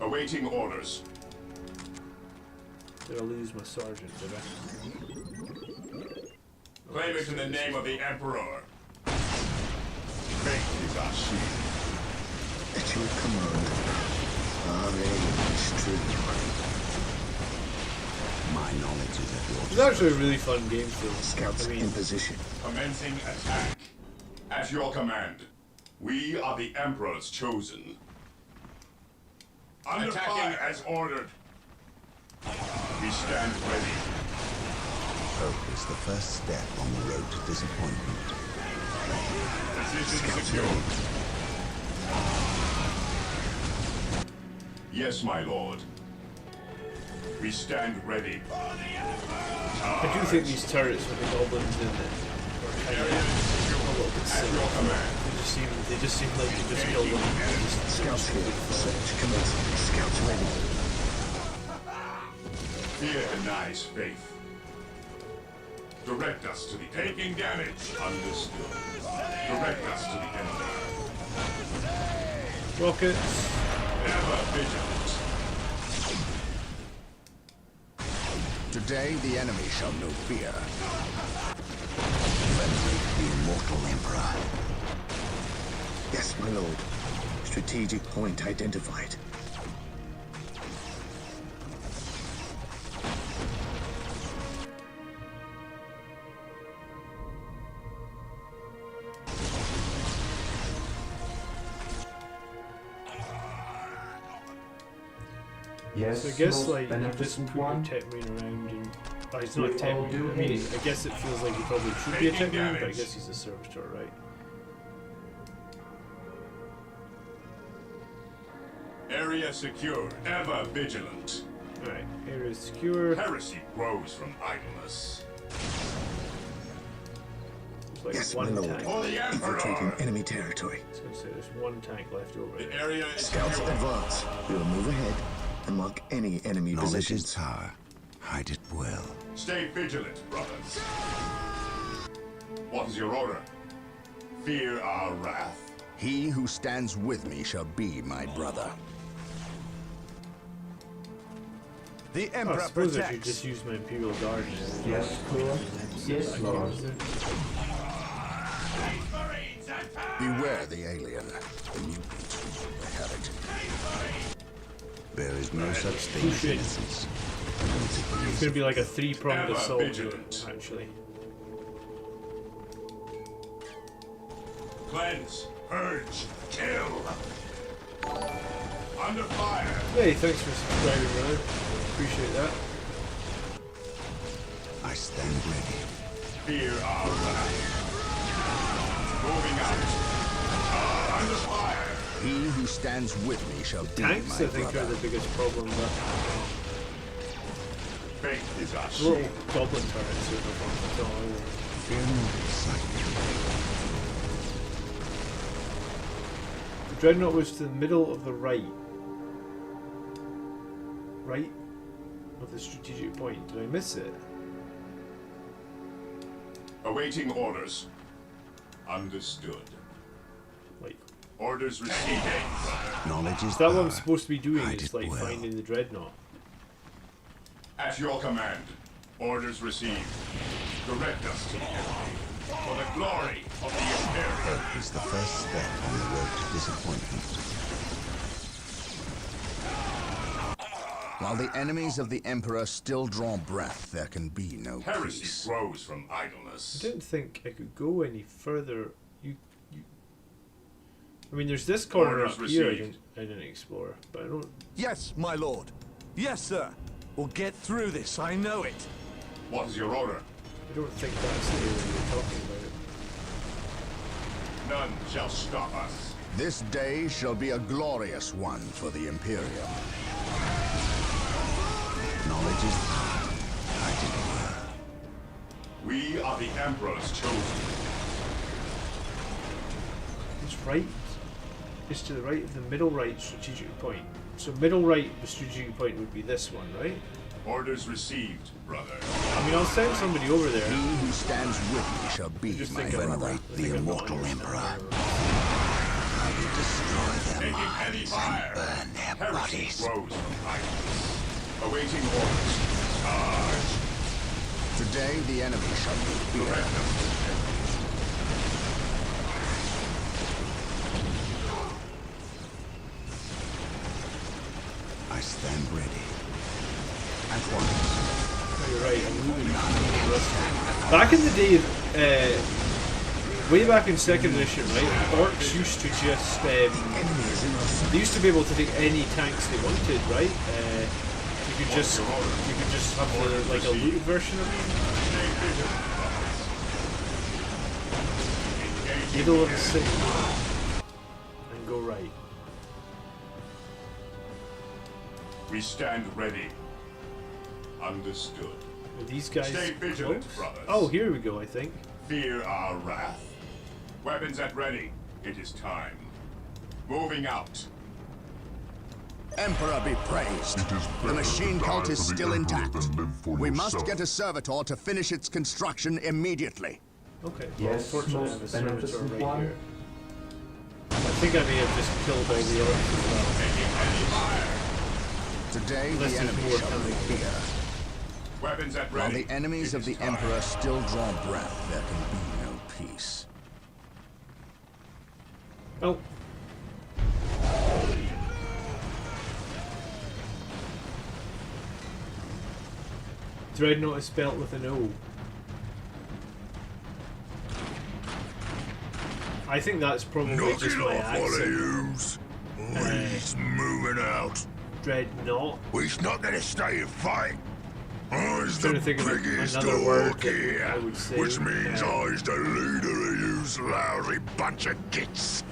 Awaiting orders. Did I lose my sergeant, did I? Claim it in the name of the Emperor. Faith is our shield. At your command, our aim is true. My knowledge is at your It's actually a really fun game though. Scouts I mean, in position. Commencing attack. At your command. We are the Emperor's chosen. Under Attacking fire. As ordered. We stand ready. hope is the first step on the road to disappointment. Position secure. Yes, my lord. We stand ready. I do think these turrets with the goblins in it are kind of a little bit silly. They just seem like you just kill them. Scouts here. Search commencing. Scouts ready. Fear denies faith. Direct us to the taking damage. Understood. Direct us to the enemy. Rockets. Ever vigilant. Today the enemy shall know fear. Venerate the immortal Emperor. Yes, my lord. Strategic point identified. Yes, So I guess most like you just beneficent put your one. tech marine around and he's not a With tech all marine. due I mean, haste. I guess it feels like he probably should be a Taking tech marine, but I damage. guess he's a servitor, right? Area secure. Ever vigilant. Alright, area is secure. Heresy grows from idleness. There's like Yes, my one lord. tank. For the Infiltrating Emperor. enemy territory. I was gonna say there's one tank left over. The area is Scouts secure. advance. We will move ahead and mark any enemy Knowledge positions. is power. Hide it well. Stay vigilant, brothers. What is your order? Fear our wrath. He who stands with me shall be my brother. The Oh, I Emperor suppose I should protects. just use my Imperial Guard. Yes, Lord. Yes, Lord. Beware the alien, the mutant, the heretic. There is no such thing as Shit. innocence. It's gonna be like a three-pronged Ever assault here, vigilant. actually. Cleanse, purge, kill. Under fire. Hey, thanks for subscribing, brother. Appreciate that. I I stand ready. Fear our wrath. Moving out. Under fire. He who stands with me shall be Tanks, my I think, brother. are the biggest problem. But Faith is our little shield. goblin turrets are no problem at all. Fear not, sight. The dreadnought was to the middle of the right. Right of the strategic point. Did I miss it? Awaiting orders. Understood. Like, Orders received. Knowledge is is that what I'm power. supposed to be doing? Hide It's it like well. finding the dreadnought. At your command. Orders received. Direct us to the enemy. For the glory of the Imperium. Hope is the first step on the road to disappointment. While the enemies of the Emperor still draw breath, there can be no Heresy peace. grows from I idleness. didn't think I could go any further. I mean, there's this corner Orders up here received. I didn't explore, but I don't. Yes, my lord. Yes, sir. We'll get through this, I know it. What is your order? I don't think that's the area you're talking about. None shall stop us. This day shall be a glorious one for the Imperium. Knowledge is power. Hide it well. We are the Emperor's chosen. It's right. It's to the right of the middle right strategic point. So middle right, the strategic point would be this one, right? Orders received, brother. I mean, I'll send somebody over there. He who stands with me shall be Just my think about brother. that. I the think I'm not immortal understanding emperor. it. I will destroy their Taking heavy minds fire. and burn their Heresy bodies. grows from idleness. Awaiting orders. Charge. Today the enemy shall be feared. Direct us to the enemy. I stand ready. At once. Oh, you're right. I'm really rusty. Back in the day, way back in second edition, right? Orcs used to just they used to be able to take any tanks they wanted, right? You could just have like a looted version of them. Middle of the city and go right. We stand ready. Understood. Are these guys Stay vigilant, close? brothers. Oh, here we go. I think. Fear our wrath. Weapons at ready. It is time. Moving out. Emperor be praised. The machine cult is still intact. We must get a servitor to finish its construction immediately. Okay. Yes, Fortunately, I have a most servitor beneficent right one. here. I think I may have just killed all the orcs as well. Taking heavy fire. Today Unless the there's enemy more shall be coming. feared. Weapons at While ready. the enemies It of is the time. Emperor still draw breath, there can be no peace. Oh. Dreadnought is spelt with an O. I think that's probably just my accent. yous. We's moving out. Dreadnought. We's not gonna stay and fight. I's Trying the to think of biggest another word orc that here, I would say, which means uh, I's the leader of yous lousy bunch of gits.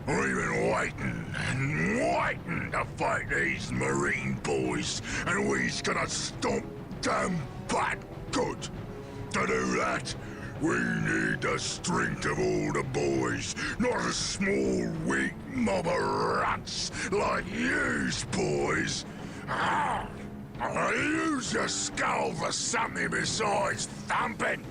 We've been waiting and waiting to fight these Marine boys, and we's gonna stomp them back good. To do that, we need the strength of all the boys, not a small, weak mob of rats like yous boys. Use your skull for something besides thumping.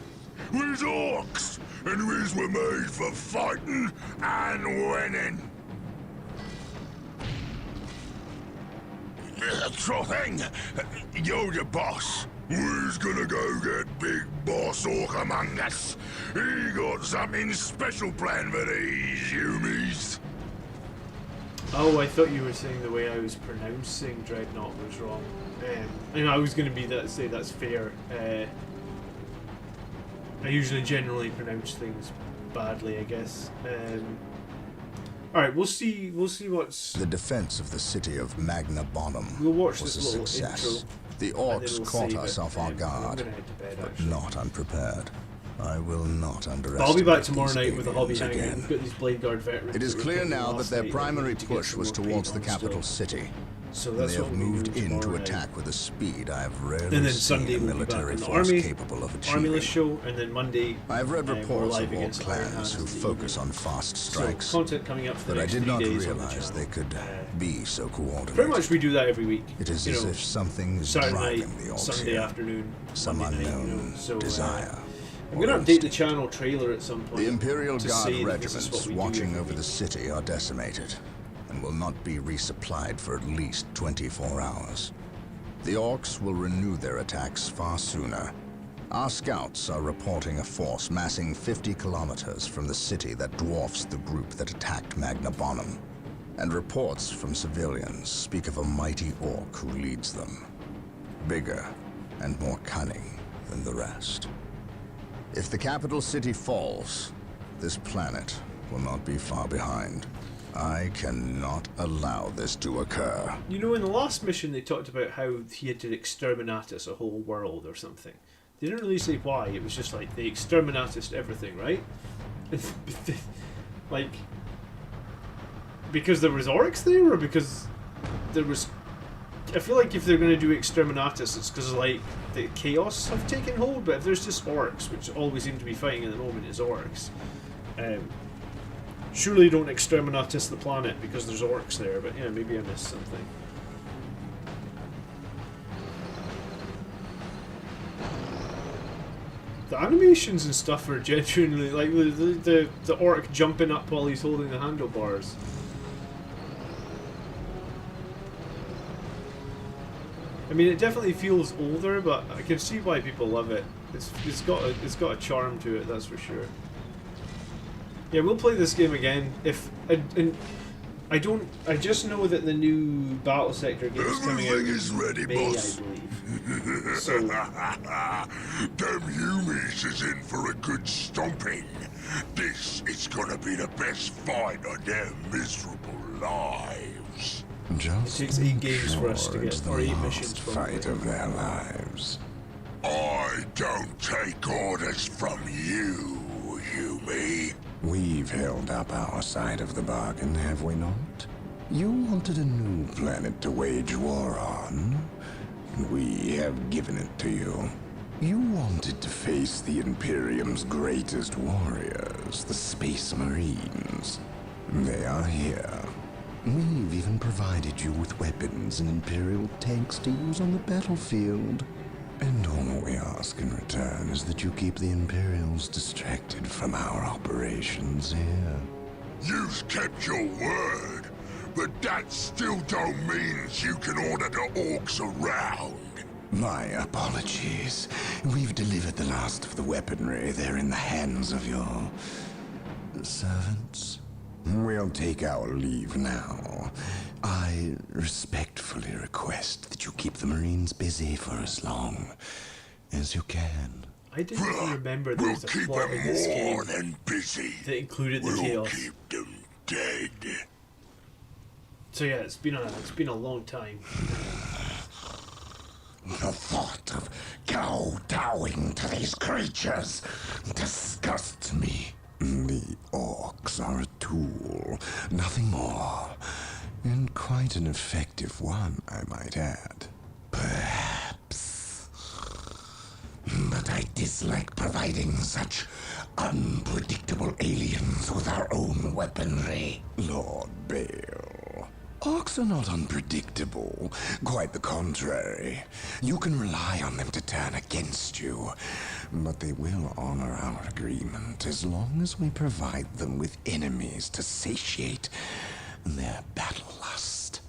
We's orcs, and we's were made for fighting and winning. Sure thing. You're the boss. We's gonna go get Big Boss Orc among us. He got something special planned for these humies. Oh, I thought you were saying the way I was pronouncing Dreadnought was wrong. And I was going to be that say that's fair. I usually generally pronounce things badly, I guess. All right, we'll see what's. The defense of the city of Magna Bonum We'll watch was this a little success. intro. The and then orcs we'll caught save us it. off our I'm guard, gonna head to bed, but actually. not unprepared. I will not underestimate. But I'll be back tomorrow these night with a hobby aliens hangout. again. We've got these Blade Guard veterans. It is that were clear playing now that last their night, primary and we need to get push some was more towards the paint on capital still. city. So They that's what have we'll be moved doing in to tomorrow night. attack with a speed I have rarely And then seen Sunday a we'll be back military in the force army, capable of Army achieving. show, and then Monday I have read we're reports live of orc against Iron clans Hands who in the focus evening. on fast So strikes, content coming up for the but I next did 3 not days on the realize channel. they could be so coordinated. Pretty much we do that every week. It is you as know, if something is Saturday driving night, the orcs Sunday here. afternoon, Some Monday night, unknown so, desire. I'm going to update the channel trailer at some point. The Imperial to Guard say that this is what regiments we do watching every over week. the city are decimated and will not be resupplied for at least 24 hours. The orcs will renew their attacks far sooner. Our scouts are reporting a force massing 50 kilometers from the city that dwarfs the group that attacked Magna Bonum. And reports from civilians speak of a mighty orc who leads them. Bigger and more cunning than the rest. If the capital city falls, this planet will not be far behind. I cannot allow this to occur. You know, in the last mission they talked about how he had to exterminatus a whole world or something. They didn't really say why, it was just like they exterminatus everything, right? Like, because there was orcs there, or because there was... I feel like if they're going to do exterminatus, it's because like the chaos have taken hold, but if there's just orcs, which always seem to be fighting at the moment is orcs, surely don't exterminatus the planet because there's orcs there, but yeah, maybe I missed something. The animations and stuff are genuinely like the orc jumping up while he's holding the handlebars. I mean, it definitely feels older, but I can see why people love it. It's got a charm to it, that's for sure. Yeah, we'll play this game again if and I just know that the new Battle Sector game is coming out in ready, May, boss. I believe. So Them humies is in for a good stomping. This is gonna be the best fight of their miserable lives. Just it takes 8 games for us to sure it's get, the or 8 last missions fight probably. of their lives. I don't take orders from you, Yumi. We've held up our side of the bargain, have we not? You wanted a new planet to wage war on. We have given it to you. You wanted to face the Imperium's greatest warriors, the Space Marines. They are here. We've even provided you with weapons and Imperial tanks to use on the battlefield. And all we ask in return is that you keep the Imperials distracted from our operations here. You've kept your word, but that still don't mean you can order the orcs around. My apologies. We've delivered the last of the weaponry. They're in the hands of your servants. We'll take our leave now. I respectfully request that you keep the Marines busy for as long as you can. I didn't even remember there We'll was a keep plot in them this more game than busy. that included the We'll chaos. keep them dead. So yeah, it's been a long time. The thought of kowtowing to these creatures disgusts me. The orcs are a tool, nothing more. And quite an effective one, I might add. Perhaps. But I dislike providing such unpredictable aliens with our own weaponry. Lord Bale, orcs are not unpredictable. Quite the contrary. You can rely on them to turn against you. But they will honor our agreement as long as we provide them with enemies to satiate their battle lust.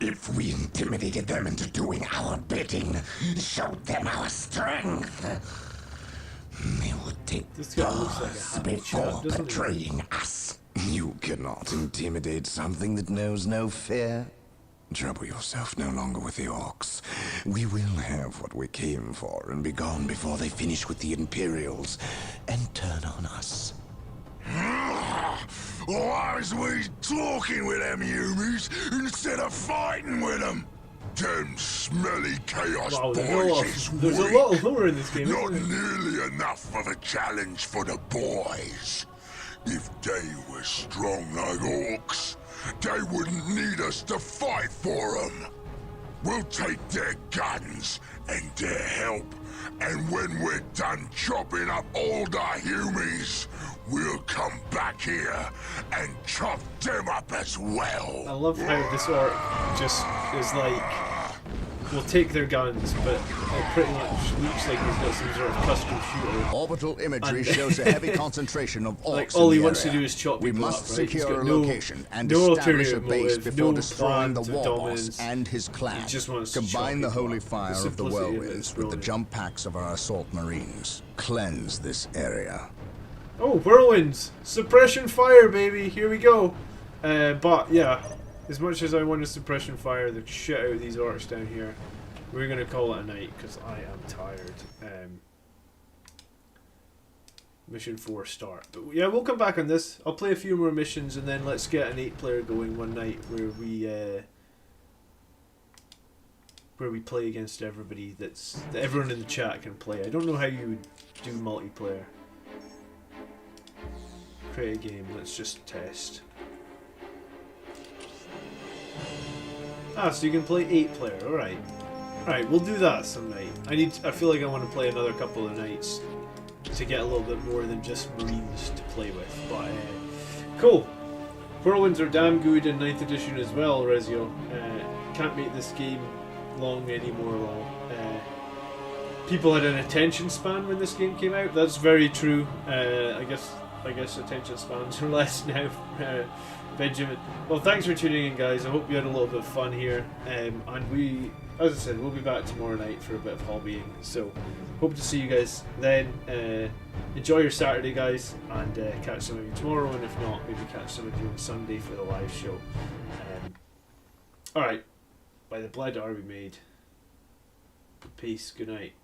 If we intimidated them into doing our bidding, showed them our strength, they would take This guy looks like a pause happy before chap, doesn't he? betraying us. You cannot intimidate something that knows no fear. Trouble yourself no longer with the orcs. We will have what we came for and be gone before they finish with the Imperials and turn on us. Why is we talking with them humies instead of fighting with them? Them smelly chaos Wow, boys is there's a weak. lot of lore in this game, Not isn't there? nearly enough of a challenge for the boys. If they were strong like orcs, they wouldn't need us to fight for them. We'll take their guns and their help, and when we're done chopping up all the humies, we'll come back here and chop them up as well. I love how this orc just is like, we'll take their guns, but it pretty much looks like he's got some sort of custom shooter. Orbital imagery And- shows a heavy concentration of orcs Like, all in he the wants to area. do is chop We people must up, right? He's secure got a location and no establish a ulterior base motive, before no destroying the plan to war boss dominance. and his clan. He just wants to Combine chop the people holy up. fire The of the simplicity of it whirlwinds is with the brilliant. jump packs of our assault marines. Cleanse this area. Oh, whirlwinds! Suppression fire, baby! Here we go! But, yeah, as much as I want to suppression fire the shit out of these orcs down here, we're going to call it a night, because I am tired. Mission 4 start. But yeah, we'll come back on this. I'll play a few more missions, and then let's get an 8-player going one night where we play against everybody that everyone in the chat can play. I don't know how you would do multiplayer. Create a game, let's just test. Ah, so you can play 8-player, alright. Alright, we'll do that some night. I feel like I want to play another couple of nights to get a little bit more than just Marines to play with. But, cool. Whirlwinds are damn good in 9th edition as well, Rezio. Can't make this game long anymore. People had an attention span when this game came out. That's very true. I guess attention spans are less now. Benjamin. Well, thanks for tuning in, guys. I hope you had a little bit of fun here. And we, as I said, we'll be back tomorrow night for a bit of hobbying. So, hope to see you guys then. Enjoy your Saturday, guys, and catch some of you tomorrow. And if not, maybe catch some of you on Sunday for the live show. Alright. By the blood are we made. Peace. Good night.